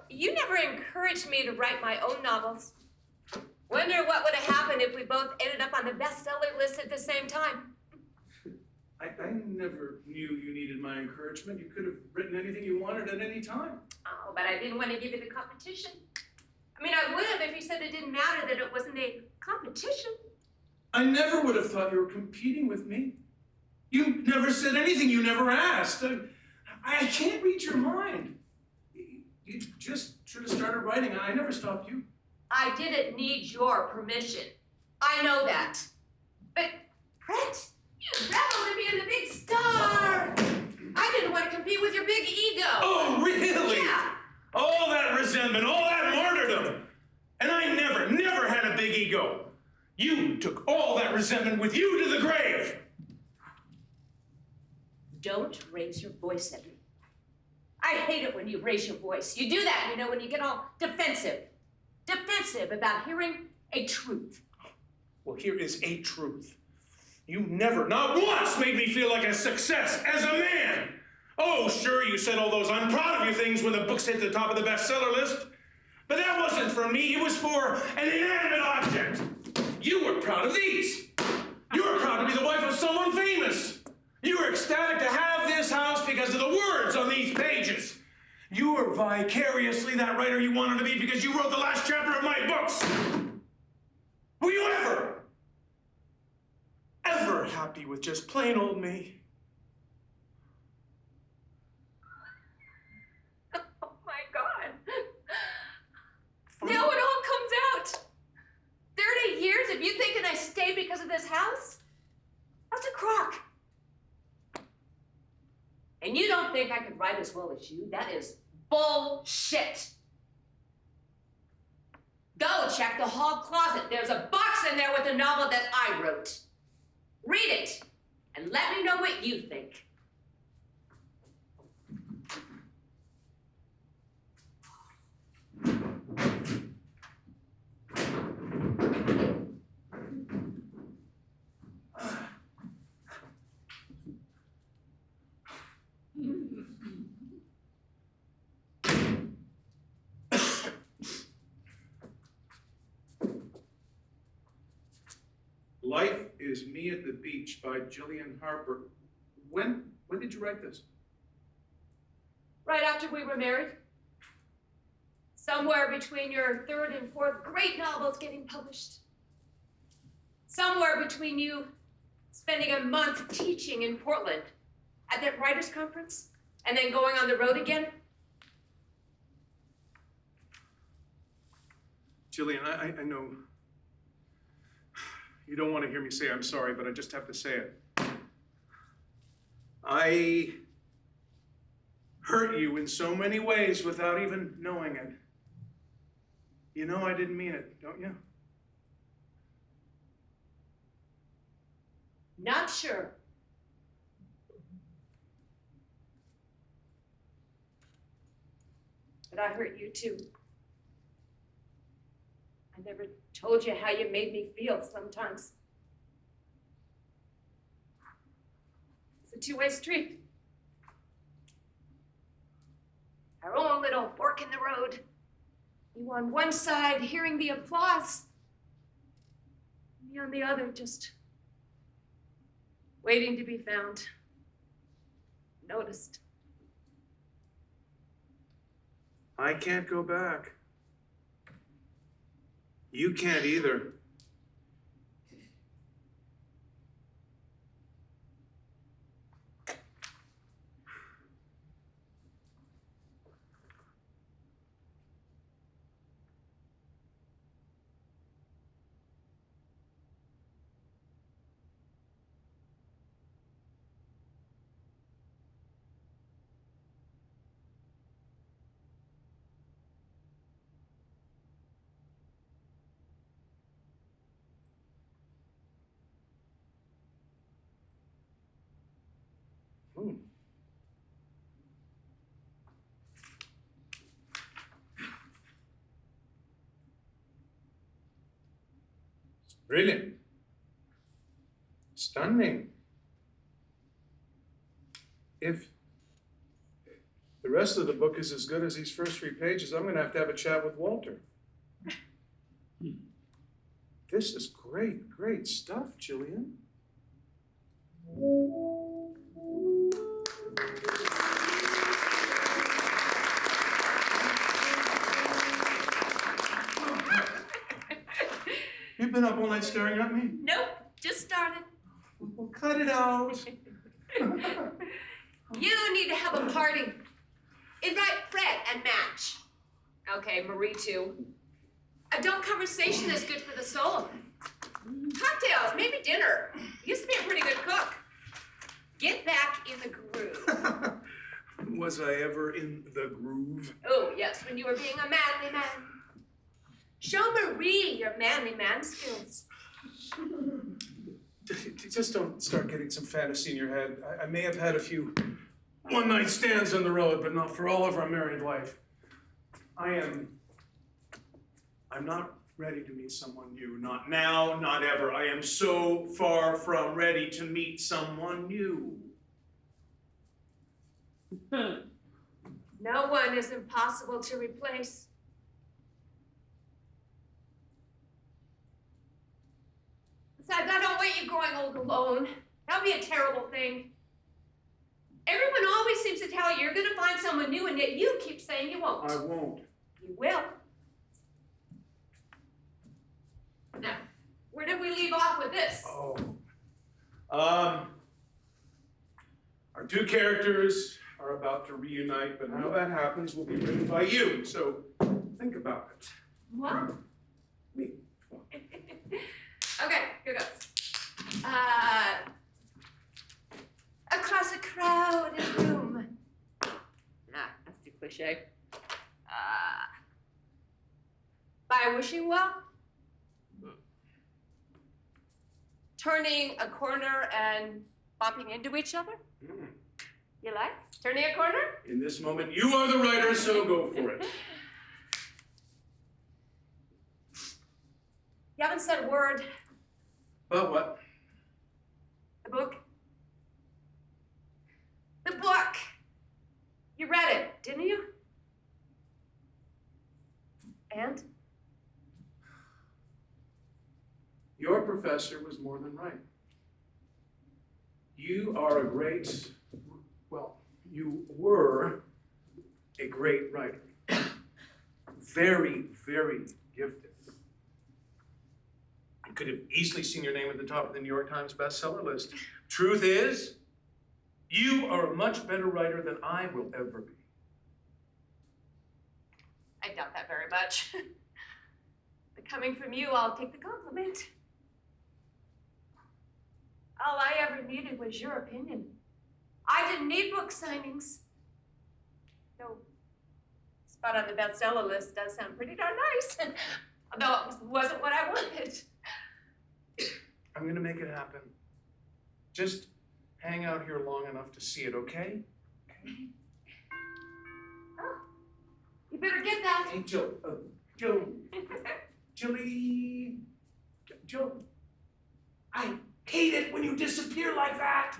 You never encouraged me to write my own novels. Wonder what would have happened if we both ended up on the bestseller list at the same time. I never knew you needed my encouragement. You could have written anything you wanted at any time. Oh, but I didn't want to give you the competition. I would have if you said it didn't matter that it wasn't a competition. I never would have thought you were competing with me. You never said anything. You never asked. I can't read your mind. You just should have started writing. I never stopped you. I didn't need your permission. I know that. But, Brett, you reveled in being the big star. I didn't want to compete with your big ego. Oh, really? Yeah. All that resentment, all that martyrdom. And I never had a big ego. You took all that resentment with you to the grave. Don't raise your voice at me. I hate it when you raise your voice. You do that, when you get all defensive. Defensive about hearing a truth. Well, here is a truth. You never, not once, made me feel like a success as a man. Oh, sure, you said all those I'm proud of you things when the books hit the top of the bestseller list. But that wasn't for me, it was for an inanimate object. You were proud of these. You were proud to be the wife of someone famous. You were ecstatic to have this house because of the words on these pages. You were vicariously that writer you wanted to be because you wrote the last chapter of my books. Were you ever happy with just plain old me? Oh my God. think I could write as well as you, that is bullshit. Go check the hall closet. There's a box in there with a novel that I wrote. Read it, and let me know what you think. Life is Me at the Beach by Jillian Harper. When did you write this? Right after we were married. Somewhere between your third and fourth great novels getting published. Somewhere between you spending a month teaching in Portland at that writers' conference and then going on the road again. Jillian, I know you don't want to hear me say I'm sorry, but I just have to say it. I hurt you in so many ways without even knowing it. You know I didn't mean it, don't you? Not sure. But I hurt you too. I never told you how you made me feel sometimes. It's a two-way street. Our own little fork in the road. You on one side hearing the applause, me on the other just waiting to be found, noticed. I can't go back. You can't either. Brilliant. Stunning. If the rest of the book is as good as these first 3 pages, I'm going to have a chat with Walter. This is great, great stuff, Jillian. You've been up all night staring at me? Nope, just started. Well, cut it out. You need to have a party. Invite Fred and Match. Okay, Marie too. Adult conversation is good for the soul. Cocktails, maybe dinner. You used to be a pretty good cook. Get back in the groove. Was I ever in the groove? Oh, yes, when you were being a manly man. Show Marie your manly man skills. Just don't start getting some fantasy in your head. I may have had a few one-night stands on the road, but not for all of our married life. I'm not ready to meet someone new. Not now, not ever. I am so far from ready to meet someone new. No one is impossible to replace. Besides, I don't want you growing old alone. That would be a terrible thing. Everyone always seems to tell you you're going to find someone new, and yet you keep saying you won't. I won't. You will. Now, where did we leave off with this? Oh. Our 2 characters are about to reunite, but how that happens will be written by you, so think about it. What? Me. Okay, here goes. Across a crowded room, cliche. By wishing well? Turning a corner and bumping into each other? You like turning a corner? In this moment, you are the writer, so go for it. You haven't said a word. About what? The book. The book! You read it, didn't you? And? Your professor was more than right. You are a great, well, you were a great writer. Very, very gifted. You could have easily seen your name at the top of the New York Times bestseller list. Truth is, you are a much better writer than I will ever be. I doubt that very much. But coming from you, I'll take the compliment. All I ever needed was your opinion. I didn't need book signings. Though, spot on the bestseller list does sound pretty darn nice. Although it wasn't what I wanted. I'm gonna make it happen. Just hang out here long enough to see it, okay? Oh, you better get that. Hey, Jill, Jill, I hate it when you disappear like that.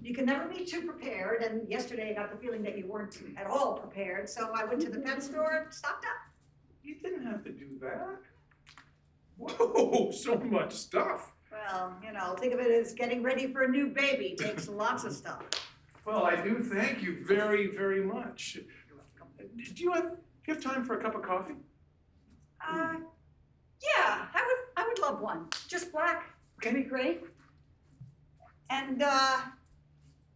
You can never be too prepared, and yesterday I got the feeling that you weren't at all prepared, so I went to the pet store and stocked up. You didn't have to do that. Whoa, so much stuff. Well, think of it as getting ready for a new baby. Takes lots of stuff. Well, I do thank you very, very much. Do you have time for a cup of coffee? Yeah, I would love one. Just black. Okay. Would be great. And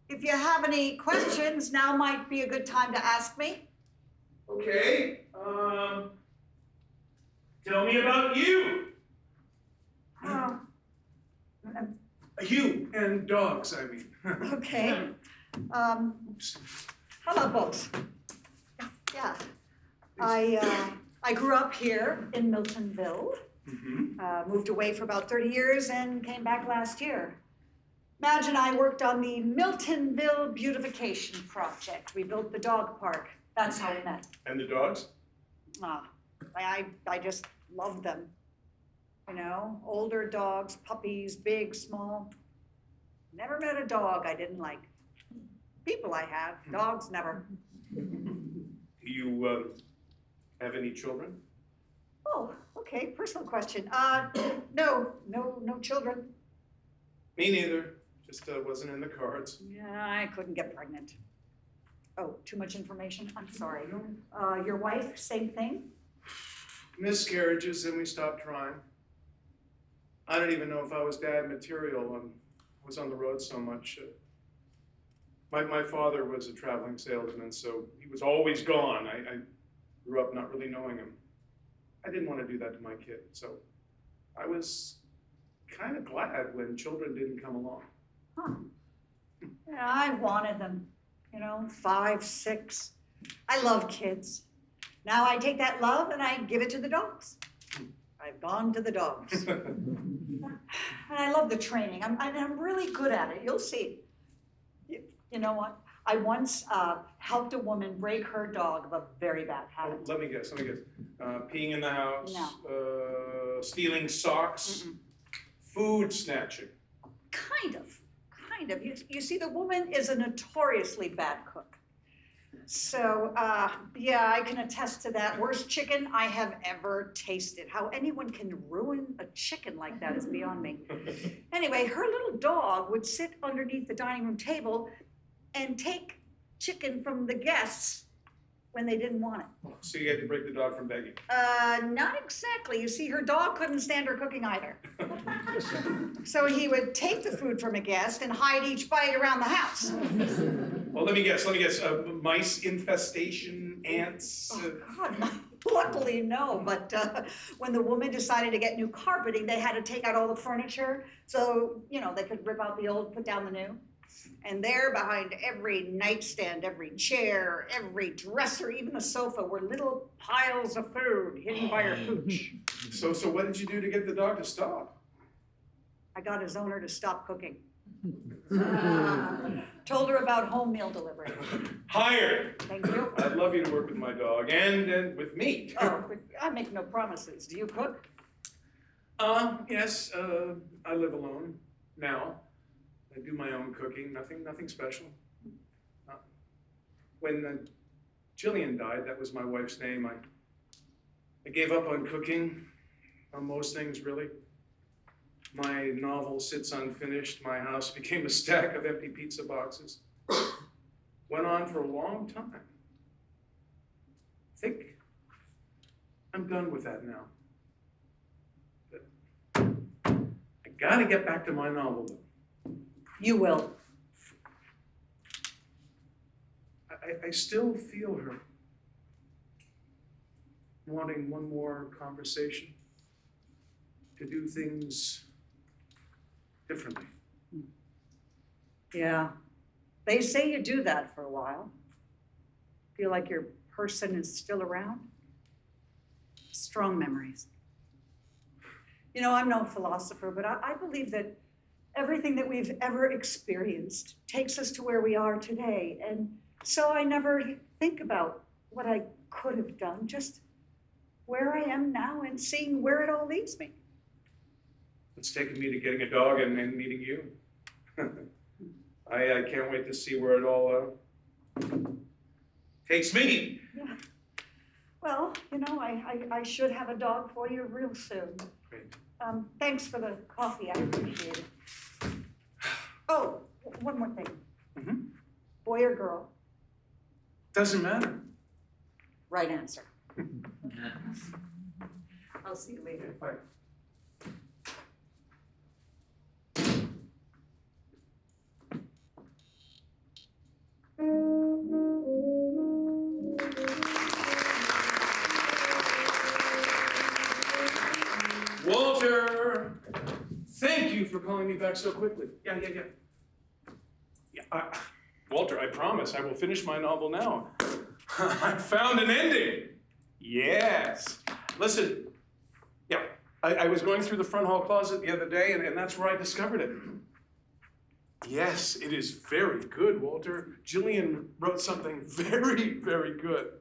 if you have any questions, now might be a good time to ask me. Okay. Tell me about you. You and dogs, I mean. Okay. How about books? Yeah. I grew up here in Miltonville. Moved away for about 30 years and came back last year. Madge and I worked on the Miltonville Beautification Project. We built the dog park. That's how we met. And the dogs? I just loved them. Older dogs, puppies, big, small. Never met a dog I didn't like. People I have, dogs never. Do you have any children? Oh, okay, personal question. No children. Me neither. Just wasn't in the cards. Yeah, I couldn't get pregnant. Oh, too much information? I'm sorry. Your wife, same thing? Miscarriages, and we stopped trying. I don't even know if I was dad material. I was on the road so much. My father was a traveling salesman, so he was always gone. I grew up not really knowing him. I didn't want to do that to my kid, so I was kind of glad when children didn't come along. Huh. Yeah, I wanted them, 5, 6. I love kids. Now I take that love and I give it to the dogs. I've gone to the dogs. And I love the training. I'm really good at it. You'll see. You know what? I once helped a woman break her dog of a very bad habit. Let me guess. Peeing in the house. No. Stealing socks. Food snatching. Kind of. You see, the woman is a notoriously bad cook. So, yeah, I can attest to that. Worst chicken I have ever tasted. How anyone can ruin a chicken like that is beyond me. Anyway, her little dog would sit underneath the dining room table and take chicken from the guests when they didn't want it. So you had to break the dog from begging? Not exactly. You see, her dog couldn't stand her cooking either. So he would take the food from a guest and hide each bite around the house. Well, let me guess. Mice infestation, ants. Oh, God, Luckily, no, but when the woman decided to get new carpeting, they had to take out all the furniture, so, they could rip out the old, put down the new. And there, behind every nightstand, every chair, every dresser, even the sofa, were little piles of food hidden by her pooch. So what did you do to get the dog to stop? I got his owner to stop cooking. Told her about home meal delivery. Hired! Thank you. I'd love you to work with my dog and with me. Oh, but I make no promises. Do you cook? Yes, I live alone now. I do my own cooking, nothing special. When Jillian died, that was my wife's name, I gave up on cooking, on most things really. My novel sits unfinished, my house became a stack of empty pizza boxes. Went on for a long time. I think I'm done with that now. But I gotta get back to my novel though. You will. I still feel her wanting one more conversation, to do things differently. Yeah. They say you do that for a while. Feel like your person is still around. Strong memories. I'm no philosopher, but I believe that everything that we've ever experienced takes us to where we are today. And so I never think about what I could have done, just where I am now and seeing where it all leads me. It's taken me to getting a dog and meeting you. I can't wait to see where it all takes me. Yeah. Well, I should have a dog for you real soon. Great. Thanks for the coffee, I appreciate it. Oh, one more thing. Mm-hmm. Boy or girl? Doesn't matter. Right answer. I'll see you later. Bye. Walter, thank you for calling me back so quickly. Yeah. Walter, I promise I will finish my novel now. I found an ending. Yes. Listen, yeah, I was going through the front hall closet the other day, and that's where I discovered it. Yes, it is very good, Walter. Jillian wrote something very, very good.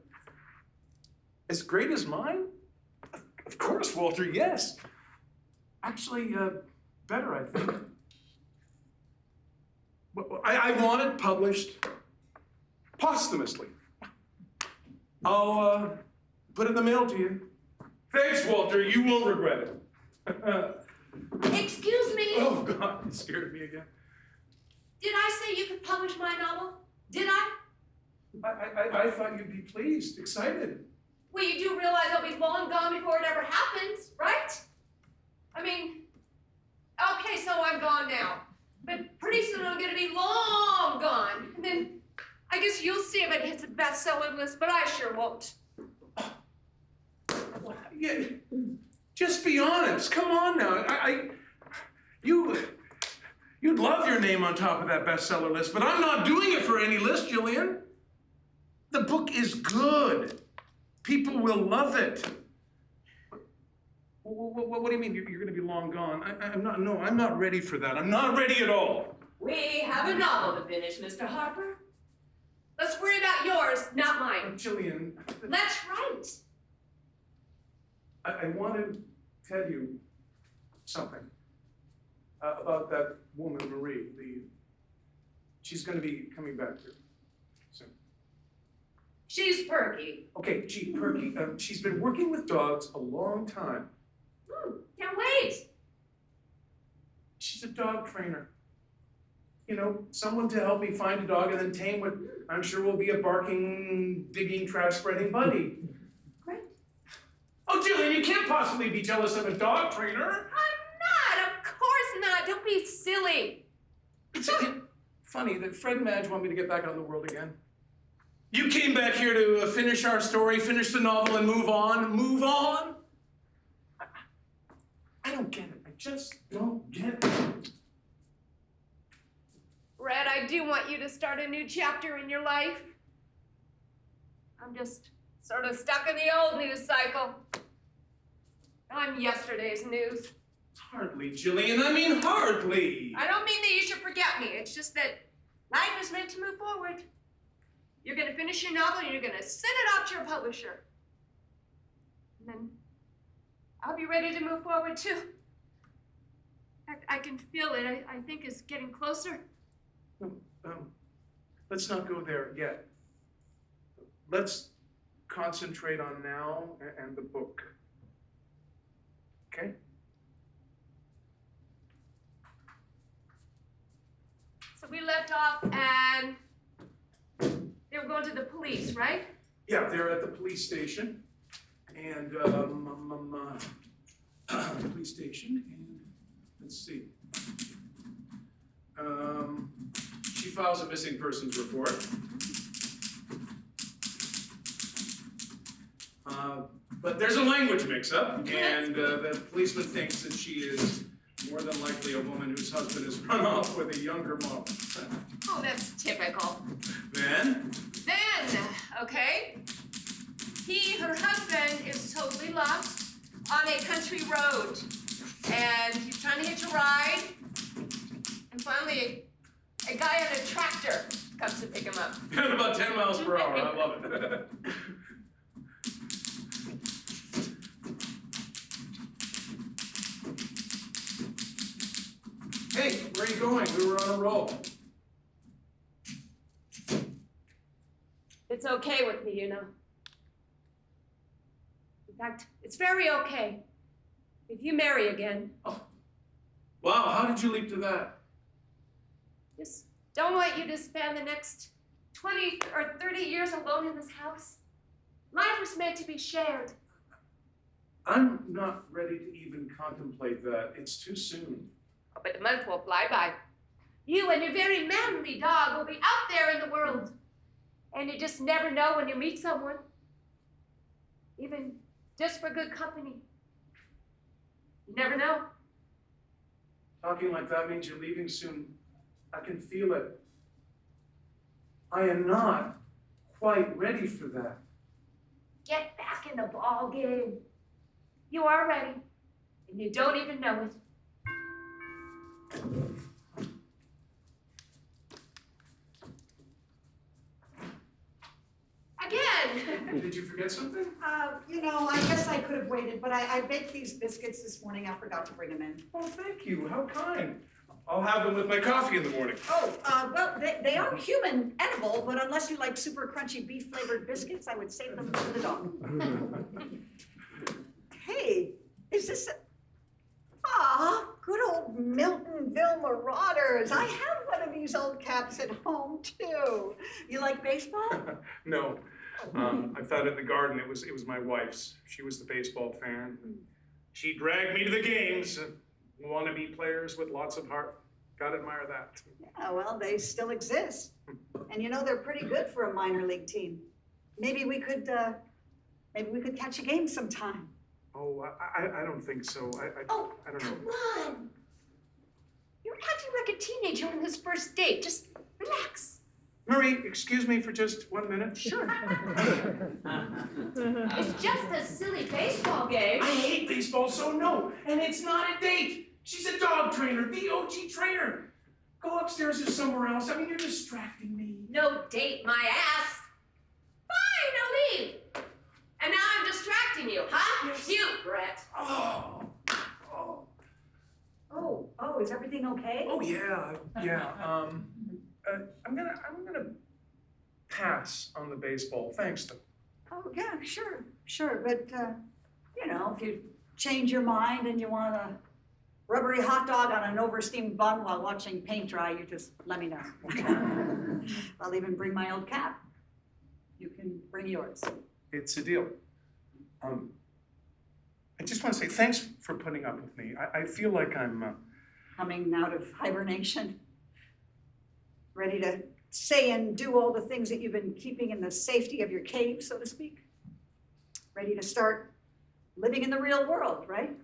As great as mine? Of course, Walter, yes. Actually, better, I think. I want it published posthumously. I'll put it in the mail to you. Thanks, Walter. You won't regret it. Excuse me? Oh, God, you scared me again. Did I say you could publish my novel? Did I? I thought you'd be pleased, excited. Well, you do realize I'll be long gone before it ever happens, right? I mean, okay, so I'm gone now. But pretty soon I'm gonna be long gone. And then I guess you'll see if it hits a bestseller list, but I sure won't. Yeah, just be honest. Come on now. You'd love your name on top of that bestseller list, but I'm not doing it for any list, Jillian. The book is good. People will love it. What do you mean you're going to be long gone? I'm not ready for that. I'm not ready at all. We have a novel to finish, Mr. Harper. Let's worry about yours, not mine. Jillian. That's right. I want to tell you something about that woman, Marie. She's going to be coming back here soon. She's perky. Okay, gee, Perky, she's been working with dogs a long time. Can't wait. She's a dog trainer. Someone to help me find a dog and then tame what I'm sure will be a barking, digging, trap-spreading buddy. Great. Oh, Jillian, you can't possibly be jealous of a dog trainer. I'm not, of course not. Don't be silly. It's funny that Fred and Madge want me to get back out in the world again. You came back here to finish our story, finish the novel, and move on? Move on? I don't get it. I just don't get it. Red, I do want you to start a new chapter in your life. I'm just sort of stuck in the old news cycle. I'm yesterday's news. Hardly, Jillian. I mean, hardly. I don't mean that you should forget me. It's just that life is meant to move forward. You're going to finish your novel and you're going to send it off to your publisher. And then I'll be ready to move forward too. In fact, I can feel it. I think it's getting closer. Let's not go there yet. Let's concentrate on now and the book. Okay? So we left off and they were going to the police, right? Yeah, they're at the police station. And, police station, and let's see. She files a missing persons report. But there's a language mix-up, and the policeman thinks that she is more than likely a woman whose husband has run off with a younger model. Oh, that's typical. Then? Okay. Her husband, is totally lost on a country road. And he's trying to hitch a ride. And finally, a guy on a tractor comes to pick him up. At about 10 miles per hour, I love it. Hey, where are you going? We were on a roll. It's okay with me, you know. In fact, it's very okay if you marry again. Oh. Wow, how did you leap to that? Just don't want you to spend the next 20 or 30 years alone in this house. Life was meant to be shared. I'm not ready to even contemplate that. It's too soon. Oh, but the month will fly by. You and your very manly dog will be out there in the world. And you just never know when you meet someone. Even just for good company. You never know. Talking like that means you're leaving soon. I can feel it. I am not quite ready for that. Get back in the ball game. You are ready. And you don't even know it. Again! Did you forget something? I guess I could have waited, but I baked these biscuits this morning. I forgot to bring them in. Oh, thank you. How kind. I'll have them with my coffee in the morning. Oh, well, they are human edible, but unless you like super crunchy beef-flavored biscuits, I would save them for the dog. Hey, is this good old Miltonville Marauders. I have one of these old caps at home, too. You like baseball? No. I found it in the garden. It was my wife's. She was the baseball fan. She dragged me to the games. Wannabe players with lots of heart. Gotta admire that. Yeah, well, they still exist. And they're pretty good for a minor league team. Maybe we could catch a game sometime. Oh, I don't think so. I don't know. Come on. You're acting like a teenager on this first date. Just relax. Marie, excuse me for just 1 minute. Sure. It's just a silly baseball game. I hate baseball, so no. And it's not a date. She's a dog trainer, the OG trainer. Go upstairs or somewhere else. I mean, you're distracting me. No date, my ass. Fine, I'll leave. And now I'm distracting you, huh? Yes. You, Brett. Oh, is everything okay? oh yeah. I'm gonna pass on the baseball. Thanks, though. Oh, yeah, sure. But, if you change your mind and you want a rubbery hot dog on an oversteamed bun while watching paint dry, you just let me know. I'll even bring my old cap. You can bring yours. It's a deal. I just want to say thanks for putting up with me. I feel like I'm... Coming out of hibernation. Ready to say and do all the things that you've been keeping in the safety of your cave, so to speak? Ready to start living in the real world, right?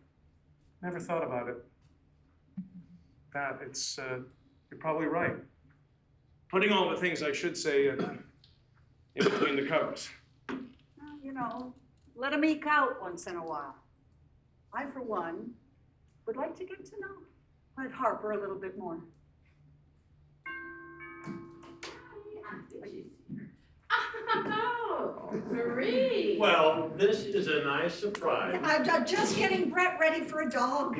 Never thought about it. You're probably right. Putting all the things I should say in between the covers. Well, you know, let them eke out once in a while. I, for one, would like to get to know Harper a little bit more. Oh, Marie. Well, this is a nice surprise. I'm just getting Brett ready for a dog.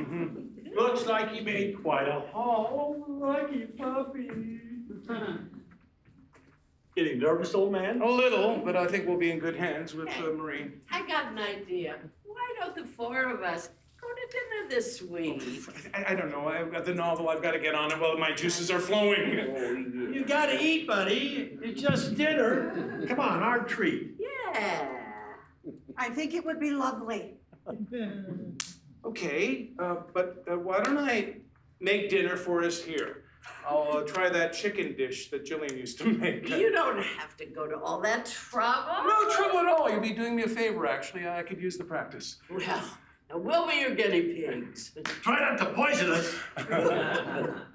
Looks like he made quite a haul. Lucky puppy. Getting nervous, old man? A little, but I think we'll be in good hands with Marie. I got an idea. Why don't the four of us go to dinner this week? I don't know. I've got the novel. I've got to get on it while my juices are flowing. You gotta eat, buddy. It's just dinner. Come on, our treat. Yeah. I think it would be lovely. Okay, but why don't I make dinner for us here? I'll try that chicken dish that Jillian used to make. You don't have to go to all that trouble. No trouble at all. You'd be doing me a favor, actually. I could use the practice. Well, now we'll be your guinea pigs. Try not to poison us.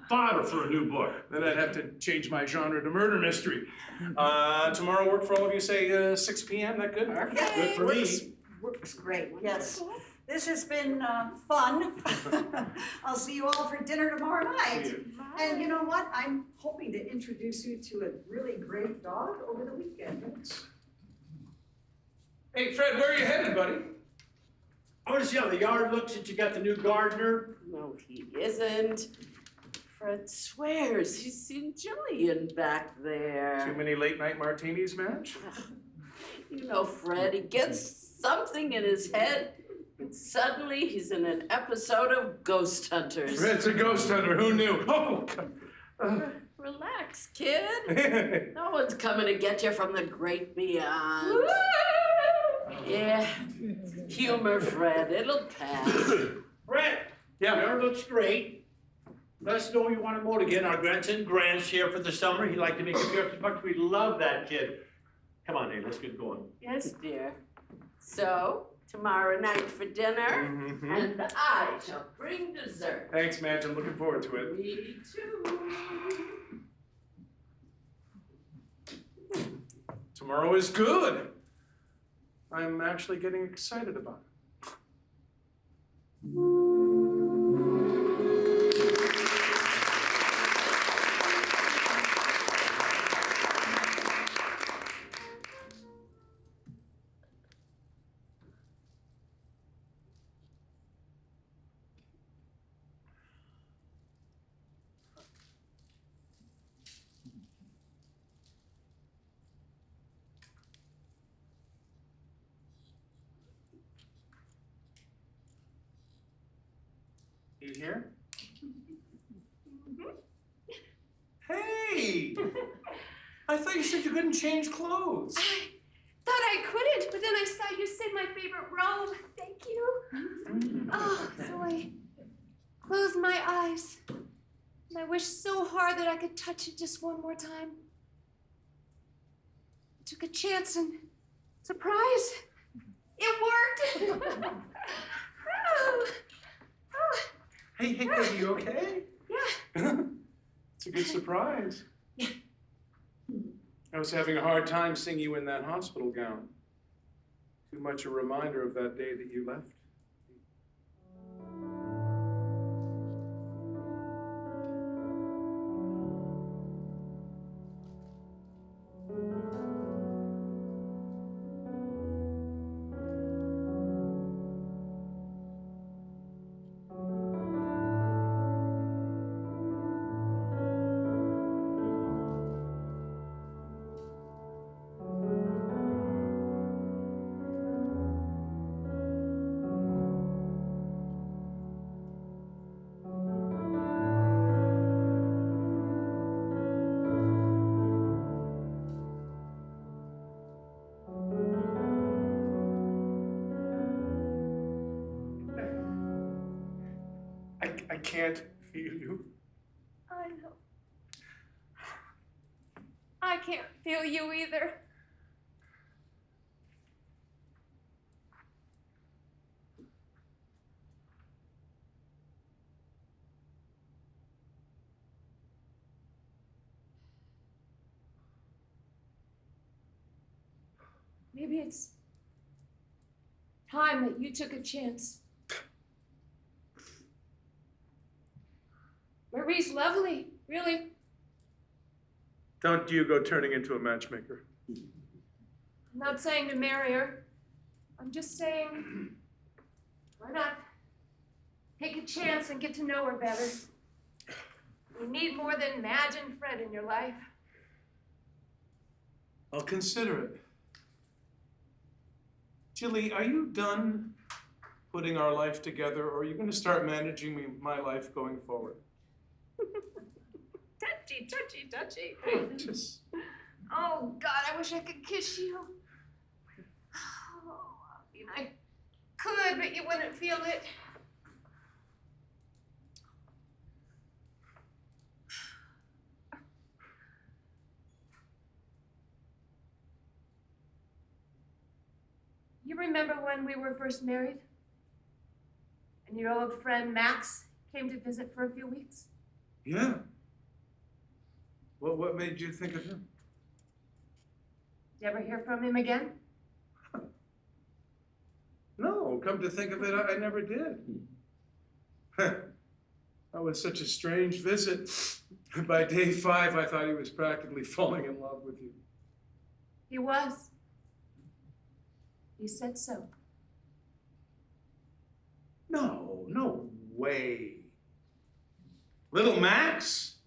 Fodder for a new book. Then I'd have to change my genre to murder mystery. Tomorrow work for all of you, say 6 p.m. That good? Perfect. Good for me. Works great, yes. This has been fun. I'll see you all for dinner tomorrow night. See you. And you know what? I'm hoping to introduce you to a really great dog over the weekend. Hey, Fred, where are you headed, buddy? I want to see how the yard looks since you got the new gardener. No, he isn't. Fred swears he's seen Jillian back there. Too many late-night martinis, Madge? You know, Fred, he gets something in his head, and suddenly he's in an episode of Ghost Hunters. Fred's a ghost hunter. Who knew? Oh, Relax, kid. No one's coming to get you from the great beyond. Yeah, humor, Fred. It'll pass. Brett. Yeah. Dinner looks great. Let us know you want him out again. Our grandson Grant's here for the summer. He'd like to make appearances. We love that kid. Come on, Dave. Let's get going. Yes, dear. So, tomorrow night for dinner, and I shall bring dessert. Thanks, Madge. I'm looking forward to it. Me too. Tomorrow is good. I'm actually getting excited about it. You here? Hey! I thought you said you couldn't change clothes. I thought I couldn't, but then I saw you say my favorite robe. Thank you. Oh, so I closed my eyes. And I wished so hard that I could touch it just one more time. I took a chance and surprise, it worked. Oh. Oh. Hey, are you okay? Yeah. It's a good surprise. I was having a hard time seeing you in that hospital gown. Too much a reminder of that day that you left. I can't feel you. I know. I can't feel you either. Maybe it's time that you took a chance. Marie's lovely, really. Don't you go turning into a matchmaker. I'm not saying to marry her. I'm just saying, why not take a chance and get to know her better? You need more than Madge and Fred in your life. I'll consider it. Jilly, are you done putting our life together, or are you going to start managing my life going forward? Touchy, touchy, touchy. Just... Oh, God, I wish I could kiss you. Oh, I mean, I could, but you wouldn't feel it. You remember when we were first married? And your old friend Max came to visit for a few weeks? Yeah. Well, what made you think of him? Did you ever hear from him again? No, come to think of it, I never did. That was such a strange visit. By day 5, I thought he was practically falling in love with you. He was. He said so. No way. Little Max?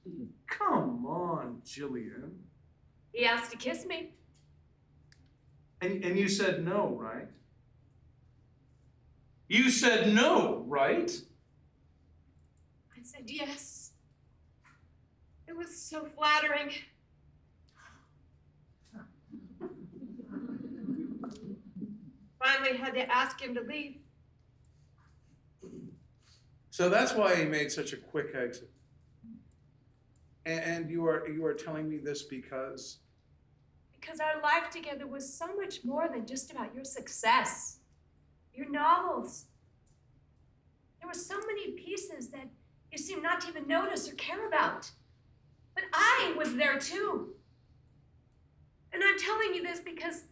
Come on, Jillian. He asked to kiss me. And you said no, right? You said no, right? I said yes. It was so flattering. Finally had to ask him to leave. So that's why he made such a quick exit. And you are telling me this because? Because our life together was so much more than just about your success, your novels. There were so many pieces that you seemed not to even notice or care about. But I was there too. And I'm telling you this because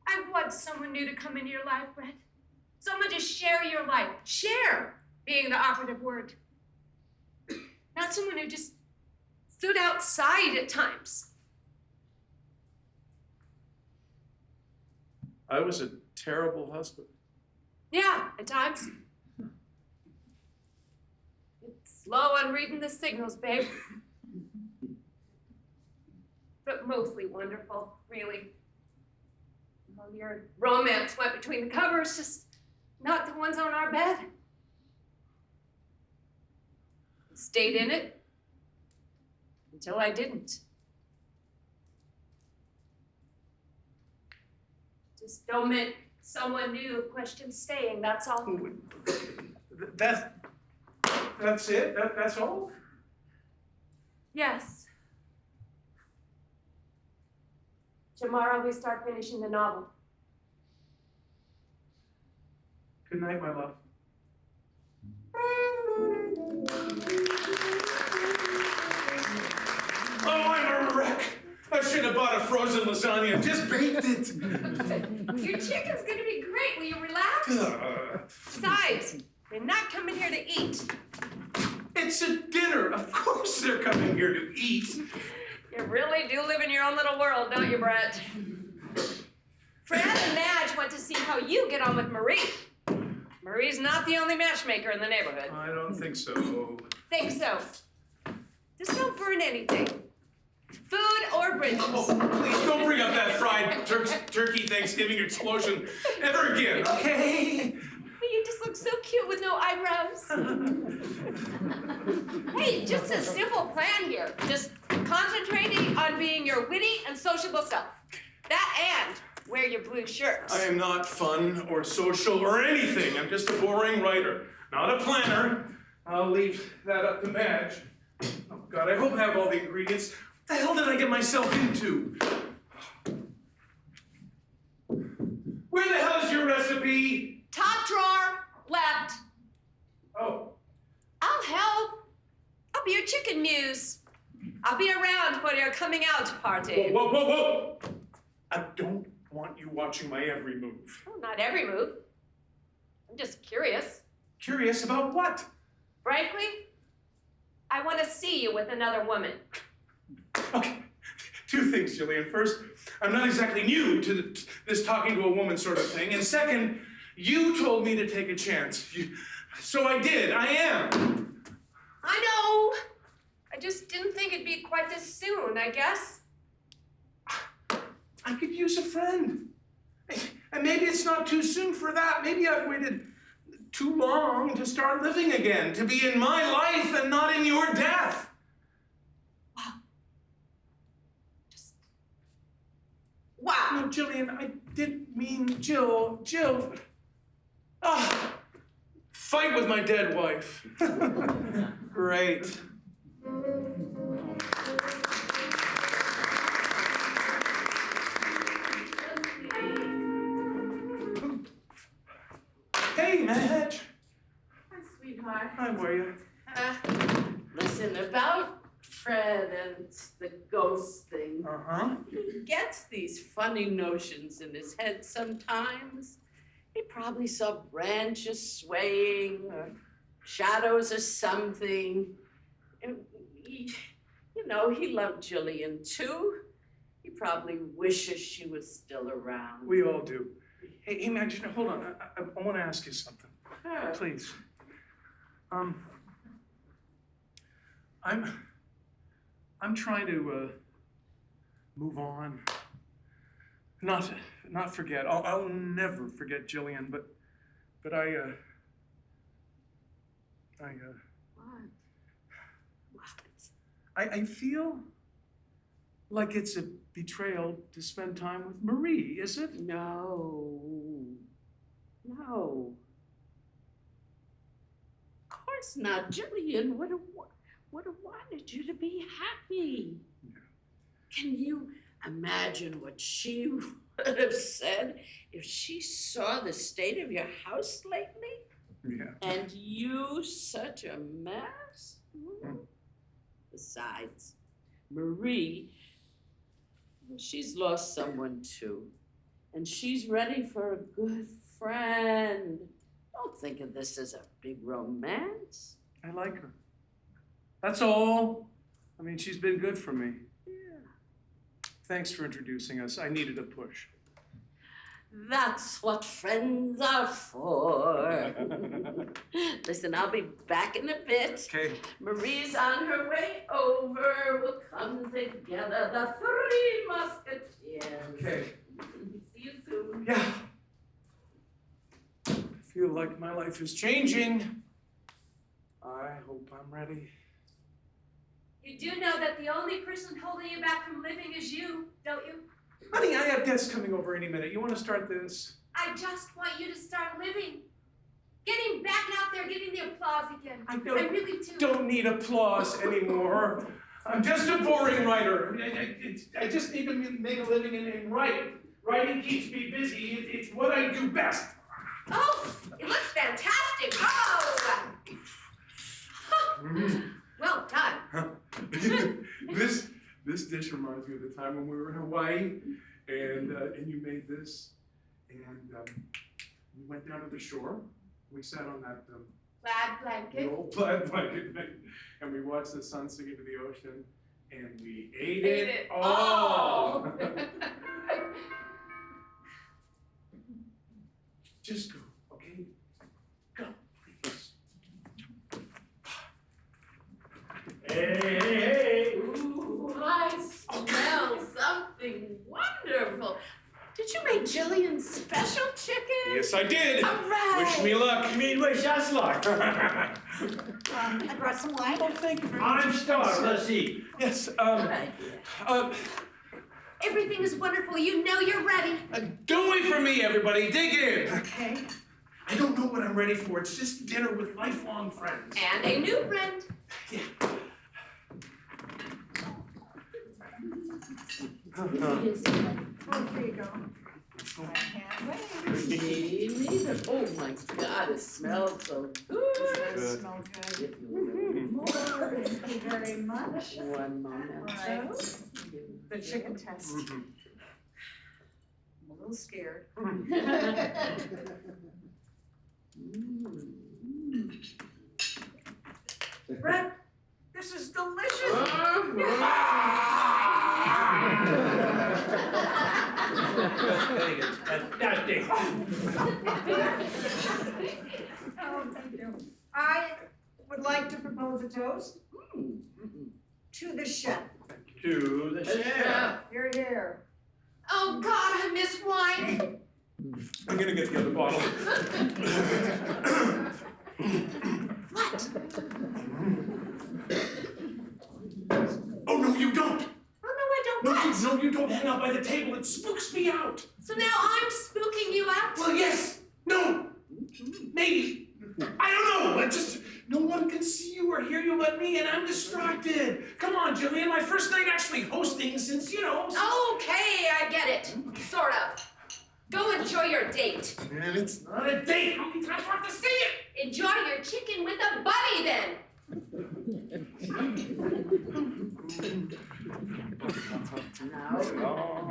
I want someone new to come into your life, Brett. Someone to share your life. Share being the operative word. Not someone who just stood outside at times. I was a terrible husband. Yeah, at times. It's slow on reading the signals, babe. But mostly wonderful, really. Well, your romance went between the covers, just not the ones on our bed. Stayed in it until I didn't. Just don't make someone new question staying, that's all. That's it? That's all? Yes. Tomorrow we start finishing the novel. Good night, my love. Oh, I'm a wreck. I should have bought a frozen lasagna and just baked it. Your chicken's gonna be great. Will you relax? Besides, they're not coming here to eat. It's a dinner. Of course they're coming here to eat. You really do live in your own little world, don't you, Brett? Fred and Madge went to see how you get on with Marie. Marie's not the only matchmaker in the neighborhood. I don't think so. Think so. Just don't burn anything. Food or bridges. Oh, please don't bring up that fried turkey Thanksgiving explosion ever again, okay? You just look so cute with no eyebrows. Hey, just a simple plan here. Just concentrating on being your witty and sociable self. That and wear your blue shirts. I am not fun or social or anything. I'm just a boring writer, not a planner. I'll leave that up to Madge. Oh, God, I hope I have all the ingredients. the hell did I get myself into? Where the hell is your recipe? Top drawer, left. Oh, I'll help. I'll be your chicken muse. I'll be around for your coming out party. whoa, whoa, whoa, whoa! I don't want you watching my every move. Oh, not every move. I'm just curious. Curious about what? Frankly, I want to see you with another woman. Okay, two things, Jillian. First, I'm not exactly new to this talking to a woman sort of thing. And second, you told me to take a chance. So I did. I am. I know. I just didn't think it'd be quite this soon, I guess. I could use a friend. And maybe it's not too soon for that. Maybe I've waited too long to start living again, to be in my life and not in your death. Wow. No, Jillian, I didn't mean Jill. Jill. Ah, fight with my dead wife. Great. Hey, Madge. Hi, sweetheart. How are you? Listen, about Fred and the ghost thing. Uh-huh. He gets these funny notions in his head sometimes. He probably saw branches swaying, or shadows or something. And he loved Jillian too. He probably wishes she was still around. We all do. Hey, Madge, hold on. I want to ask you something. Sure. Please. I'm trying to move on. Not forget. I'll never forget Jillian, but I What? I feel like it's a betrayal to spend time with Marie, is it? No. Of course not. Jillian would have wanted you to be happy. Yeah. Can you imagine what she would have said if she saw the state of your house lately? Yeah. And you such a mess? Besides, Marie, she's lost someone too. And she's ready for a good friend. Don't think of this as a big romance. I like her. That's all. I mean, she's been good for me. Yeah. Thanks for introducing us. I needed a push. That's what friends are for. Listen, I'll be back in a bit. Okay. Marie's on her way over. We'll come together, the Three Musketeers. Okay. See you soon. Yeah. I feel like my life is changing. I hope I'm ready. You do know that the only person holding you back from living is you, don't you? Honey, I have guests coming over any minute. You want to start this? I just want you to start living. Getting back out there, getting the applause again. I really do. don't need applause anymore. I'm just a boring writer. I just need to make a living and write. Writing keeps me busy. It's what I do best. Oh, it looks fantastic. Oh! Well done. This dish reminds me of the time when we were in Hawaii, and you made this, and we went down to the shore. We sat on that Plaid blanket. old plaid blanket, and we watched the sun sink into the ocean, and we ate Ate it it all. Just go, okay? Go, please. Hey. Ooh, I smell something wonderful. Did you make Jillian's special chicken? Yes, I did. All right. Wish me luck. You mean wish us luck? I brought some wine. Oh, thank you very much. I'm starved. Let's eat. Yes, Good idea. Everything is wonderful. You know you're ready. Don't wait for me, everybody. Dig in. Okay. I don't know what I'm ready for. It's just dinner with lifelong friends. And a new friend. Yeah. Oh, here you go. I can't wait. Gee, Niven. Oh my God, it smells so good. Does smell good. If you will. More, thank you very much. One moment. Right. The chicken test. I'm a little scared. Brett, this is delicious. Fantastic. Oh, thank you. I would like to propose a toast to the chef. To the chef. Here, here. Oh God, I miss wine. I'm gonna get the other bottle. What? Oh, no, you don't. Oh no, I don't. No, What? you don't hang out by the table. It spooks me out. So now I'm spooking you out? Well, yes. No. Maybe. I don't know. No one can see you or hear you but me, and I'm distracted. Come on, Jillian. My first night actually hosting since. Okay, I get it. Sort of. Go enjoy your date. Man, it's not a date. How many times do I have to say it? Enjoy your chicken with a buddy then.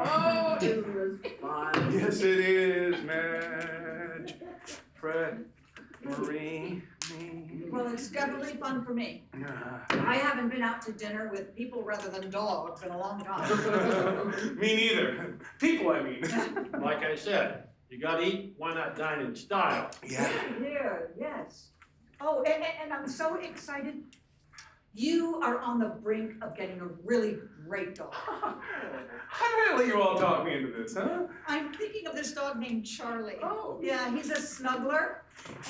Oh, it was fun. Yes, it is, Madge. Fred, Marie, me. Well, it's definitely fun for me. I haven't been out to dinner with people rather than dogs in a long time. Me neither. People, I mean. Like I said, you gotta eat, why not dine in style? Yeah. Here, yes. Oh, and I'm so excited. You are on the brink of getting a really great dog. How did I let you all talk me into this, huh? I'm thinking of this dog named Charlie. Oh. Yeah, he's a snuggler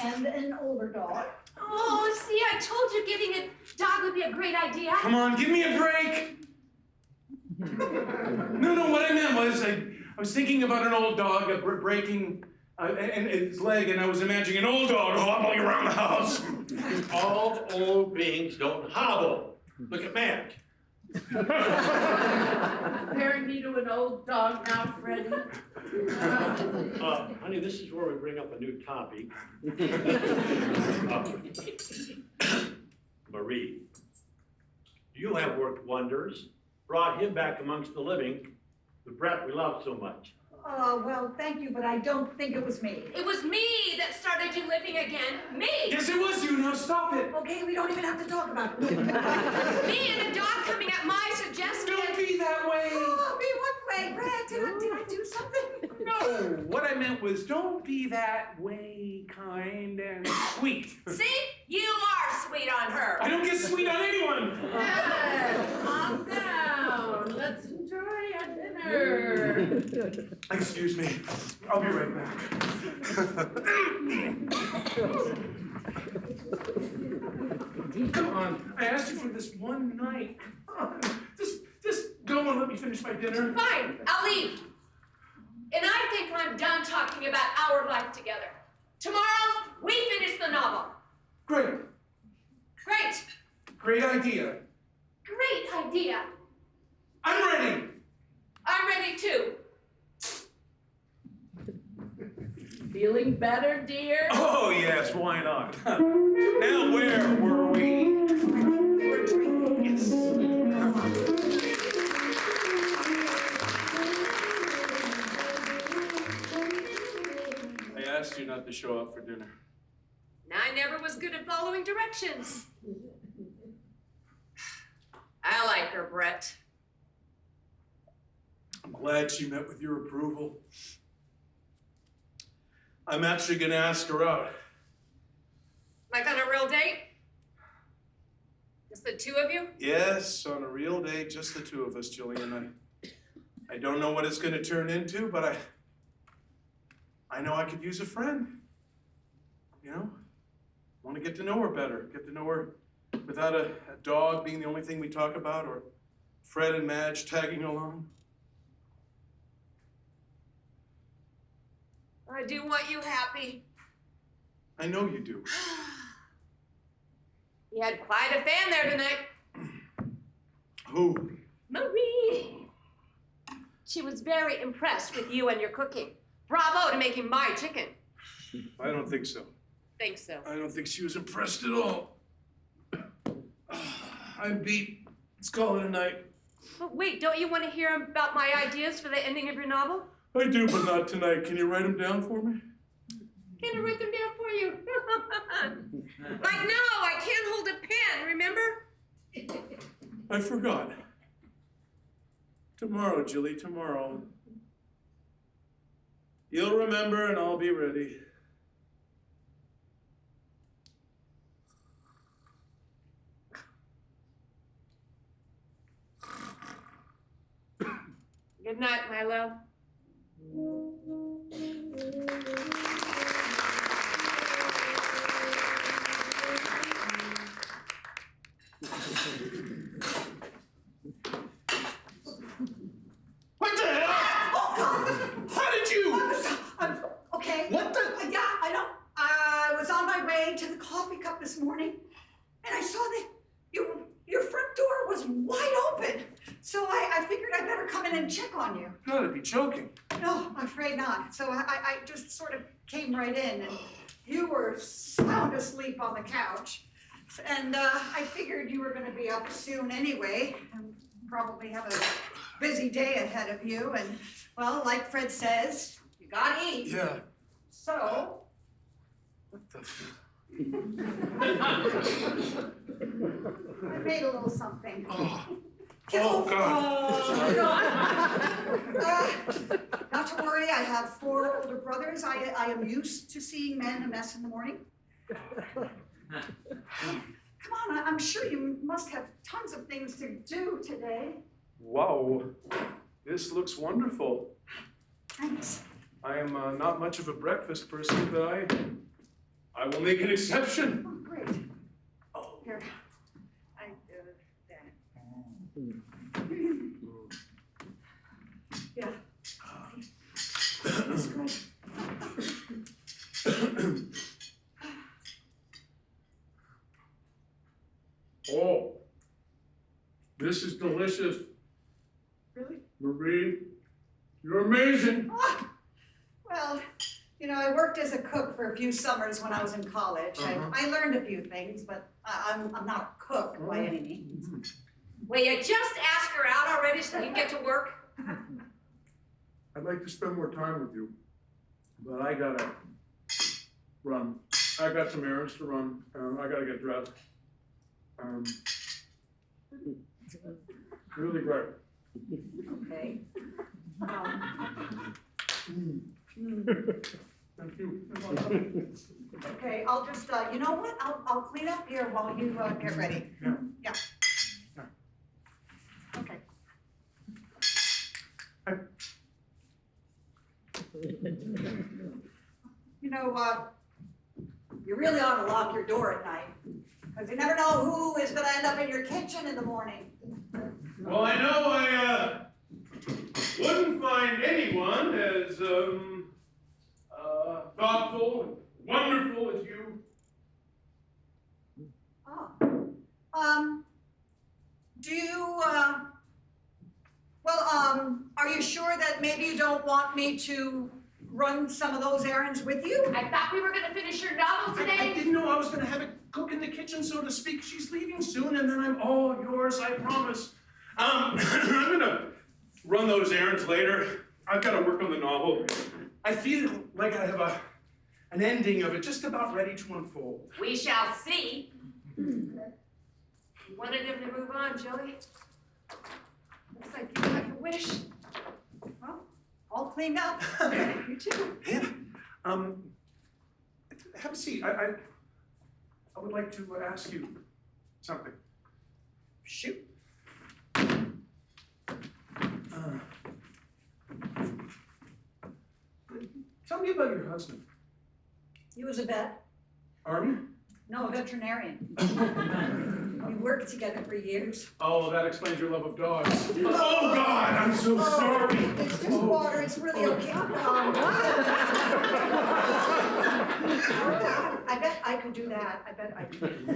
and an older dog. Oh, see, I told you getting a dog would be a great idea. Come on, give me a break. No, what I meant was I was thinking about an old dog breaking and his leg, and I was imagining an old dog hobbling around the house. All old beings don't hobble. Look at Matt. Comparing me to an old dog now, Freddie. Honey, this is where we bring up a new topic. Marie, you have worked wonders, brought him back amongst the living, the Brett we love so much. Well, thank you, but I don't think it was me. It was me that started you living again. Me! Yes, it was you. Now stop it. Okay, we don't even have to talk about it. Me and a dog coming at my suggestion. Don't be that way. Oh, me what way, Brad? Did I do something? No, what I meant was don't be that way, kind and sweet. See? You are sweet on her. I don't get sweet on anyone. Calm down. Let's enjoy our dinner. Excuse me. I'll be right back. Come on. I asked you for this one night. Come on. Just go and let me finish my dinner. Fine, I'll leave. And I think I'm done talking about our life together. Tomorrow, we finish the novel. Great. Great. Great idea. Great idea. I'm ready. I'm ready too. Feeling better, dear? Oh, yes. Why not? Now, where were we? Yes. I asked you not to show up for dinner. I never was good at following directions. I like her, Brett. I'm glad she met with your approval. I'm actually going to ask her out. Like on a real date? Just the two of you? Yes, on a real date, just the two of us, Jillian. I don't know what it's going to turn into, but I know I could use a friend. You know? I want to get to know her better, get to know her without a dog being the only thing we talk about, or Fred and Madge tagging along. I do want you happy. I know you do. You had quite a fan there tonight. Who? Marie. She was very impressed with you and your cooking. Bravo to making my chicken. I don't think so. Think so. I don't think she was impressed at all. I'm beat. Let's call it a night. But wait, don't you want to hear about my ideas for the ending of your novel? I do, but not tonight. Can you write them down for me? Can I write them down for you? Like, no, I can't hold a pen, remember? I forgot. Tomorrow, Jilly, tomorrow. You'll remember and I'll be ready. Good night, my love. What the hell? Oh, God! How did you? I'm okay. What the? Yeah, I know. I was on my way to the coffee cup this morning, and I saw that your front door was wide open. So I figured I'd better come in and check on you. You gotta be joking. No, I'm afraid not. So I just sort of came right in, and you were sound asleep on the couch. And I figured you were going to be up soon anyway, and probably have a busy day ahead of you. And, well, like Fred says, you gotta eat. Yeah. So, What the? I made a little something. Oh, oh God. Not to worry, I have 4 older brothers. I am used to seeing men a mess in the morning. Come on, I'm sure you must have tons of things to do today. Wow. This looks wonderful. Thanks. I am not much of a breakfast person, but I will make an exception. Oh, great. Oh. Here, that. Yeah. That's good. Oh, this is delicious. Really? Marie, you're amazing. Ah, well, you know, I worked as a cook for a few summers when I was in college. I learned a few things, but I'm not a cook by any means. Will you just ask her out already so you can get to work? I'd like to spend more time with you, but I gotta run. I got some errands to run. I gotta get dressed. Really great. Okay. Thank you. Okay, I'll just, you know what? I'll clean up here while you get ready. Yeah. Yeah. Okay. You know, you really ought to lock your door at night, because you never know who is going to end up in your kitchen in the morning. Well, I know I wouldn't find anyone as thoughtful and wonderful as you. Oh. Do you, are you sure that maybe you don't want me to run some of those errands with you? I thought we were gonna finish your novel I today. didn't know I was gonna have a cook in the kitchen, so to speak. She's leaving soon, and then I'm all yours, I promise. I'm gonna run those errands later. I've gotta work on the novel. I feel like I have an ending of it just about ready to unfold. We shall see. You wanted him to move on, Joey? Looks like you got your wish. Well, all cleaned up. You too. Yeah. Have a seat. I would like to ask you something. Shoot. Tell me about your husband. He was a vet. Army? No, a veterinarian. We worked together for years. Oh, that explains your love of dogs. Oh, God, I'm so sorry. It's just water. It's really okay. I bet I could do that. I bet I could.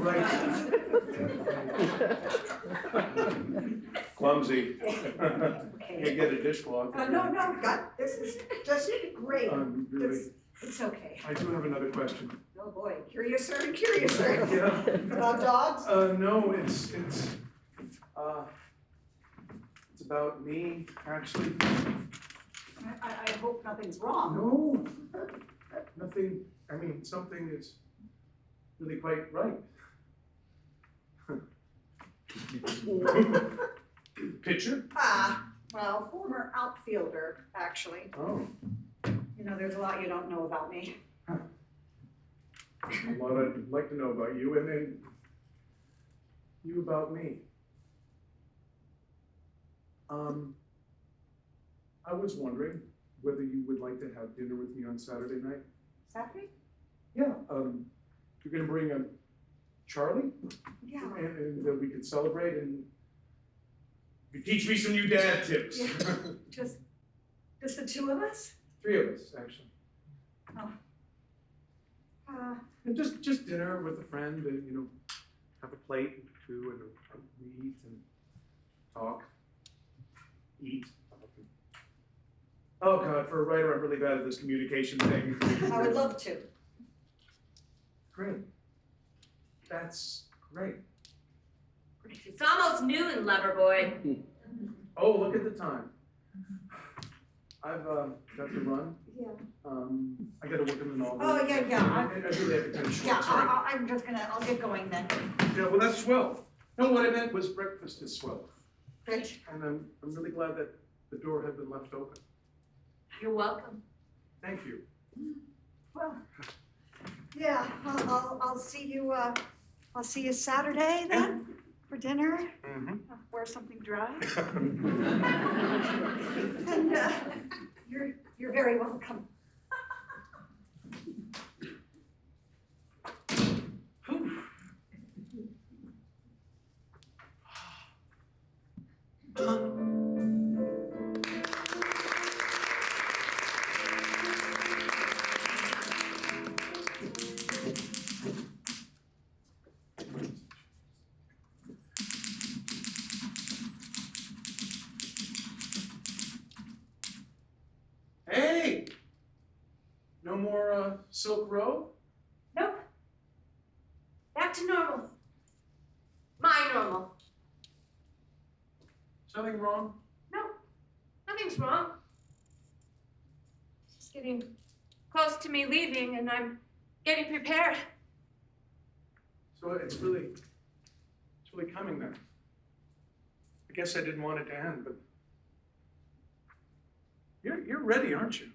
Right. clumsy. Can't get a dishcloth. No, God, this is just great. Really, It's okay. I do have another question. Oh boy, curiouser and curiouser. Yeah. About dogs? No, it's about me, actually. I hope nothing's wrong. No, nothing, I mean, something is really quite right. Pitcher? Well, former outfielder, actually. Oh, You know, there's a lot you don't know about me. a lot I'd like to know about you, and then you about me. I was wondering whether you would like to have dinner with me on Saturday night. Saturday? Yeah, you're gonna bring Charlie, Yeah. and we could celebrate, and you teach me some new dad tips. Yeah. Just the two of us? 3 of us, actually. Uh, Just dinner with a friend, and have a plate or two, and we eat and talk. Eat. Oh God, for a writer, I'm really bad at this communication thing. I would love to. Great. That's great. It's almost noon, lover boy. Oh, look at the time. I've got to run. Yeah. I got to work on the novel. Oh, yeah. I really have to finish short, Yeah, sorry. I'll get going then. Yeah, well, that's swell. No, what I meant was breakfast is swell. Great. And I'm really glad that the door had been left open. You're welcome. Thank you. Well, yeah, I'll see you Saturday then for dinner. Mm-hmm. I'll wear something dry. And you're very welcome. Hey! No more Silk Road? Nope. Back to normal. My normal. Something wrong? No, nothing's wrong. It's just getting close to me leaving, and I'm getting prepared. So it's really coming then. I guess I didn't want it to end, but you're ready, aren't you?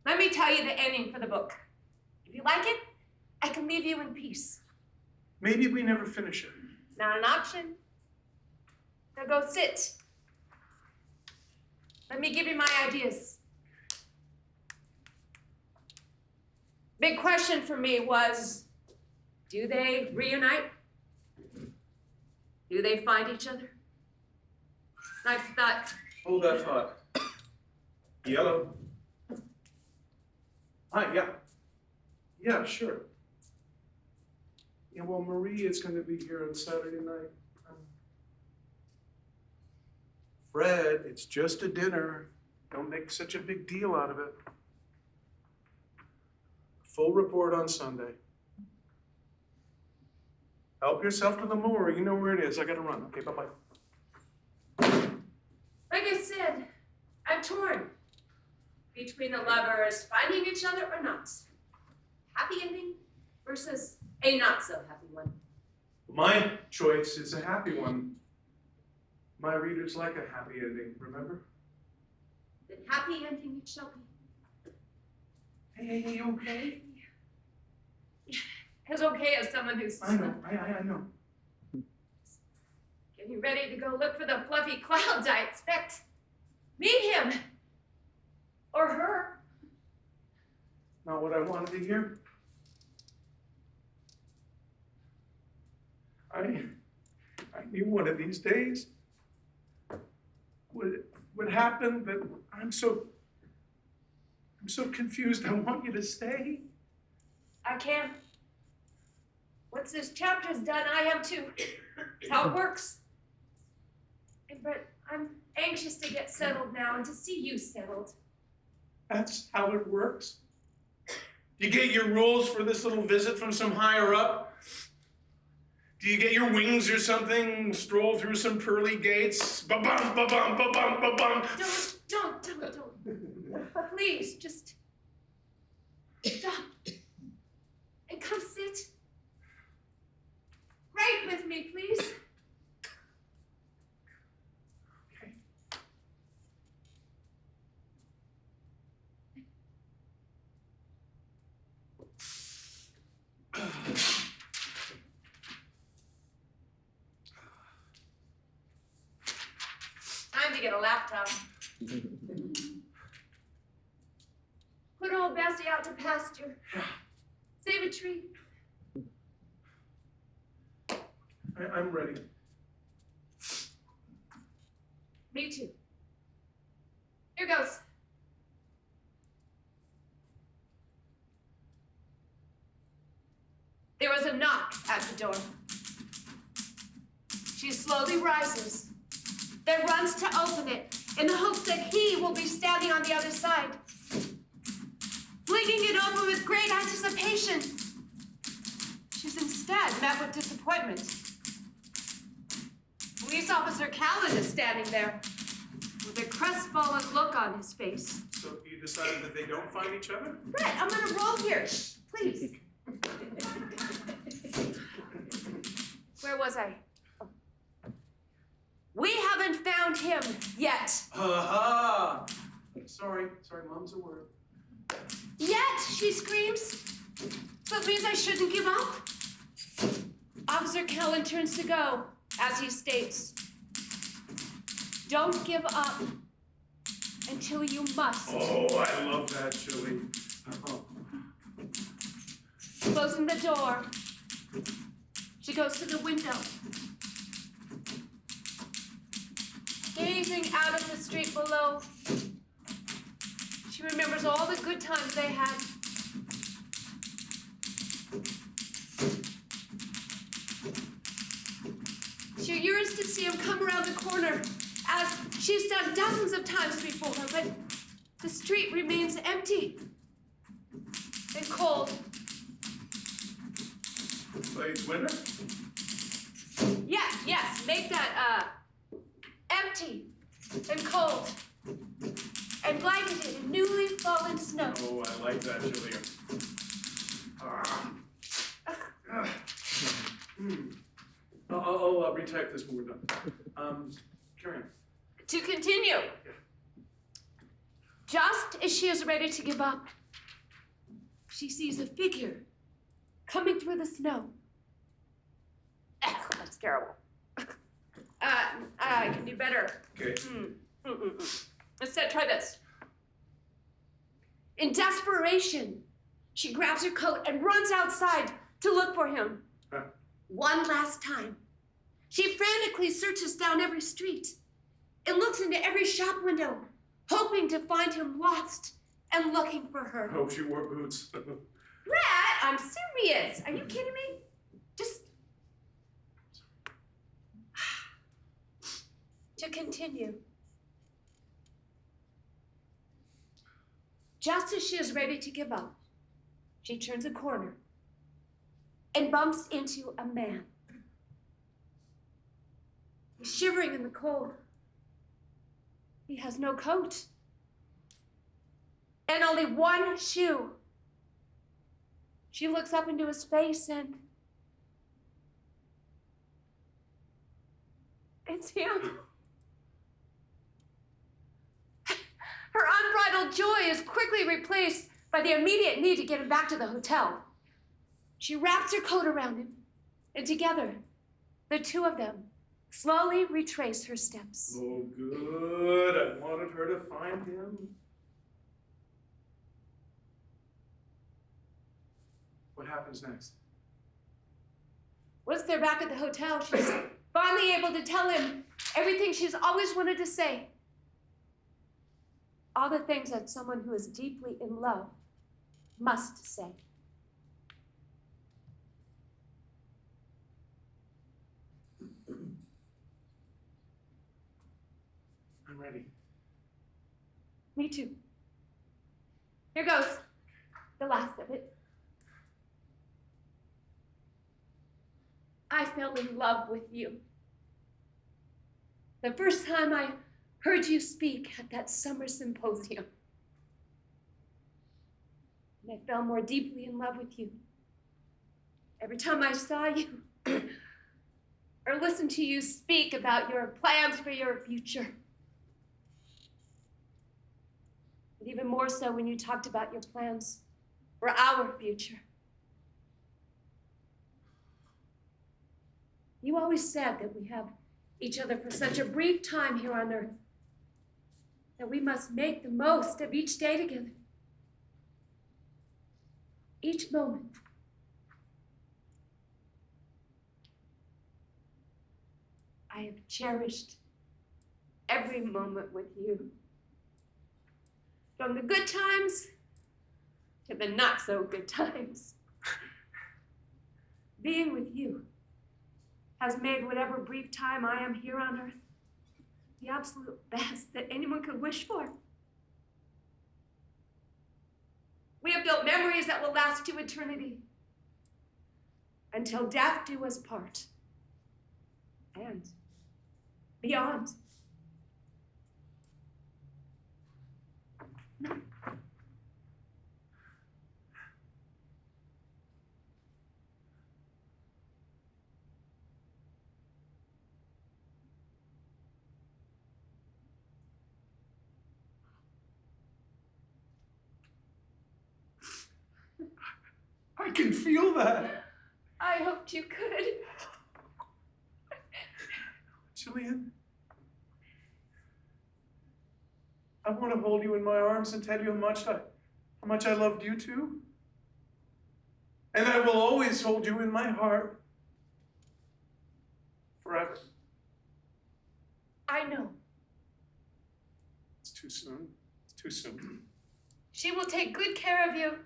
Let me tell you the ending for the book. If you like it, I can leave you in peace. Maybe we never finish it. Not an option. Now go sit. Let me give you my ideas. Big question for me was, do they reunite? Do they find each other? I thought, Hold that thought. Yellow. Hi, yeah. Yeah, sure. Yeah, well, Marie is going to be here on Saturday night. Fred, it's just a dinner. Don't make such a big deal out of it. Full report on Sunday. Help yourself to the moor. You know where it is. I gotta run. Okay, bye-bye. like I said, I'm torn between the lovers finding each other or not. Happy ending versus a not so happy one. My choice is a happy one. My readers like a happy ending, remember? Then happy ending it shall be. Hey, you okay? As okay as someone who's I know, I know. getting ready to go look for the fluffy clouds I expect. Meet him. Or her. Not what I wanted to hear. I knew one of these days would happen, but I'm so confused. I want you to stay. I can't. Once this chapter's done, I am too. That's how it works. And Brett, I'm anxious to get settled now and to see you settled. That's how it works? You get your rules for this little visit from some higher up? Do you get your wings or something? Stroll through some pearly gates? Ba-bum, ba-bum, ba-bum, ba-bum. Don't. Please, just stop and come sit. Right with me, please. Okay. Time to get a laptop. Put old Bessie out to pasture. Save a tree. I'm ready. Me too. Here goes. There was a knock at the door. She slowly rises, then runs to open it in the hopes that he will be standing on the other side. Flinging it open with great anticipation, she's instead met with disappointment. Police Officer Callan is standing there with a crestfallen look on his face. So you decided that they don't find each other? Brett, I'm gonna roll here, please. Where was I? Oh. We haven't found him yet. Ha-ha! Sorry, Mom's a word. Yet, she screams. So it means I shouldn't give up. Officer Callan turns to go, as he states, don't give up until you must. Oh, I love that, Chili. Oh. Closing the door, she goes to the window. Gazing out at the street below, she remembers all the good times they had. She yearns to see him come around the corner, as she's done dozens of times before, but the street remains empty and cold. Late winter? Yes, make that, empty and cold and blanketed in newly fallen snow. Oh, I like that, Jillian. I'll retype this when we're done. Carry on. To continue. Just as she is ready to give up, she sees a figure coming through the snow. That's terrible. I can do better. Okay. Instead, try this. In desperation, she grabs her coat and runs outside to look for him. Huh. One last time. She frantically searches down every street and looks into every shop window, hoping to find him lost and looking for her. I hope she wore boots. Brett, I'm serious. Are you kidding me? Just to continue. Just as she is ready to give up, she turns a corner and bumps into a man. He's shivering in the cold. He has no coat and only one shoe. She looks up into his face and it's him. Her unbridled joy is quickly replaced by the immediate need to get him back to the hotel. She wraps her coat around him, and together, the two of them slowly retrace her steps. Oh, good. I wanted her to find him. What happens next? Once they're back at the hotel, she's finally able to tell him everything she's always wanted to say. All the things that someone who is deeply in love must say. I'm ready. Me too. Here goes. The last of it. I fell in love with you. The first time I heard you speak at that summer symposium. And I fell more deeply in love with you. Every time I saw you or listened to you speak about your plans for your future. But even more so when you talked about your plans for our future. You always said that we have each other for such a brief time here on earth, that we must make the most of each day together. Each moment. I have cherished every moment with you. From the good times to the not so good times. Being with you has made whatever brief time I am here on earth the absolute best that anyone could wish for. We have built memories that will last to eternity, until death do us part, and beyond. I can feel that. I hoped you could. Jillian, I want to hold you in my arms and tell you how much I loved you too. And I will always hold you in my heart. Forever. I know. It's too soon. It's too soon. She will take good care of you.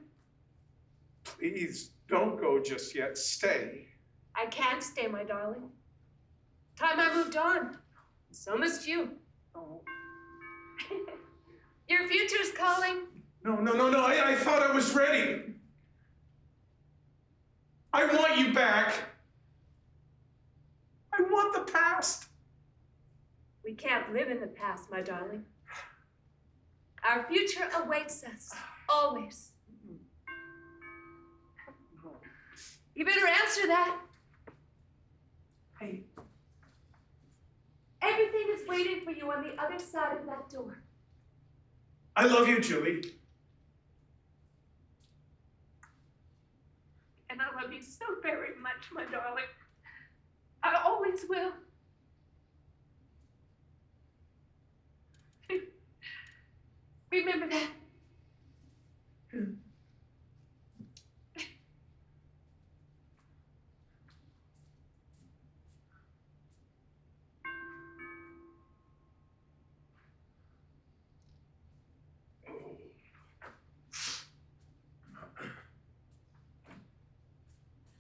Please, don't go just yet. Stay. I can't stay, my darling. Time I moved on. So must you. Oh. Your future's calling. No. I thought I was ready. I want you back. I want the past. We can't live in the past, my darling. Our future awaits us, always. You better answer that. Hey. Everything is waiting for you on the other side of that door. I love you, Julie. And I love you so very much, my darling. I always will. Remember that.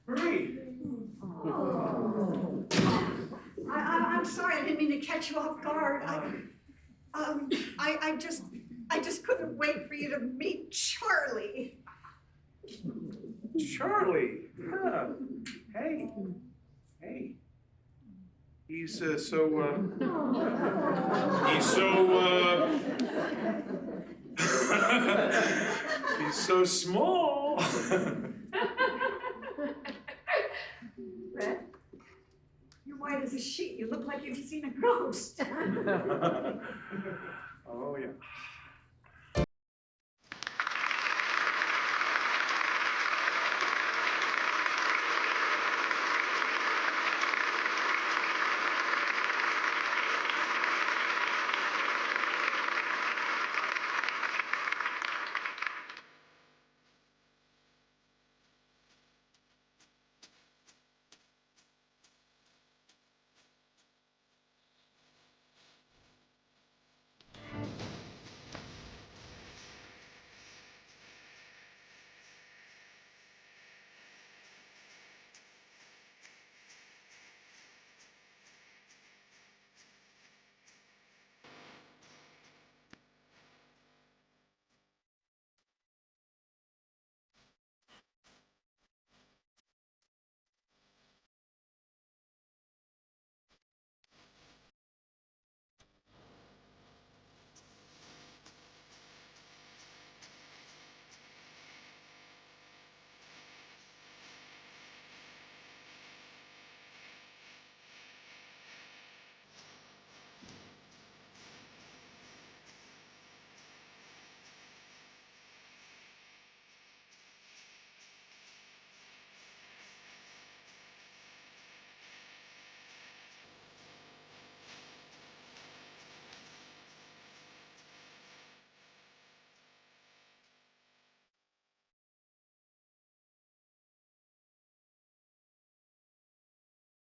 Marie. I'm sorry, I didn't mean to catch you off guard. I just couldn't wait for you to meet Charlie. Charlie. Huh. Hey. He's so small. Red, you're white as a sheet. You look like you've seen a ghost. Oh, yeah.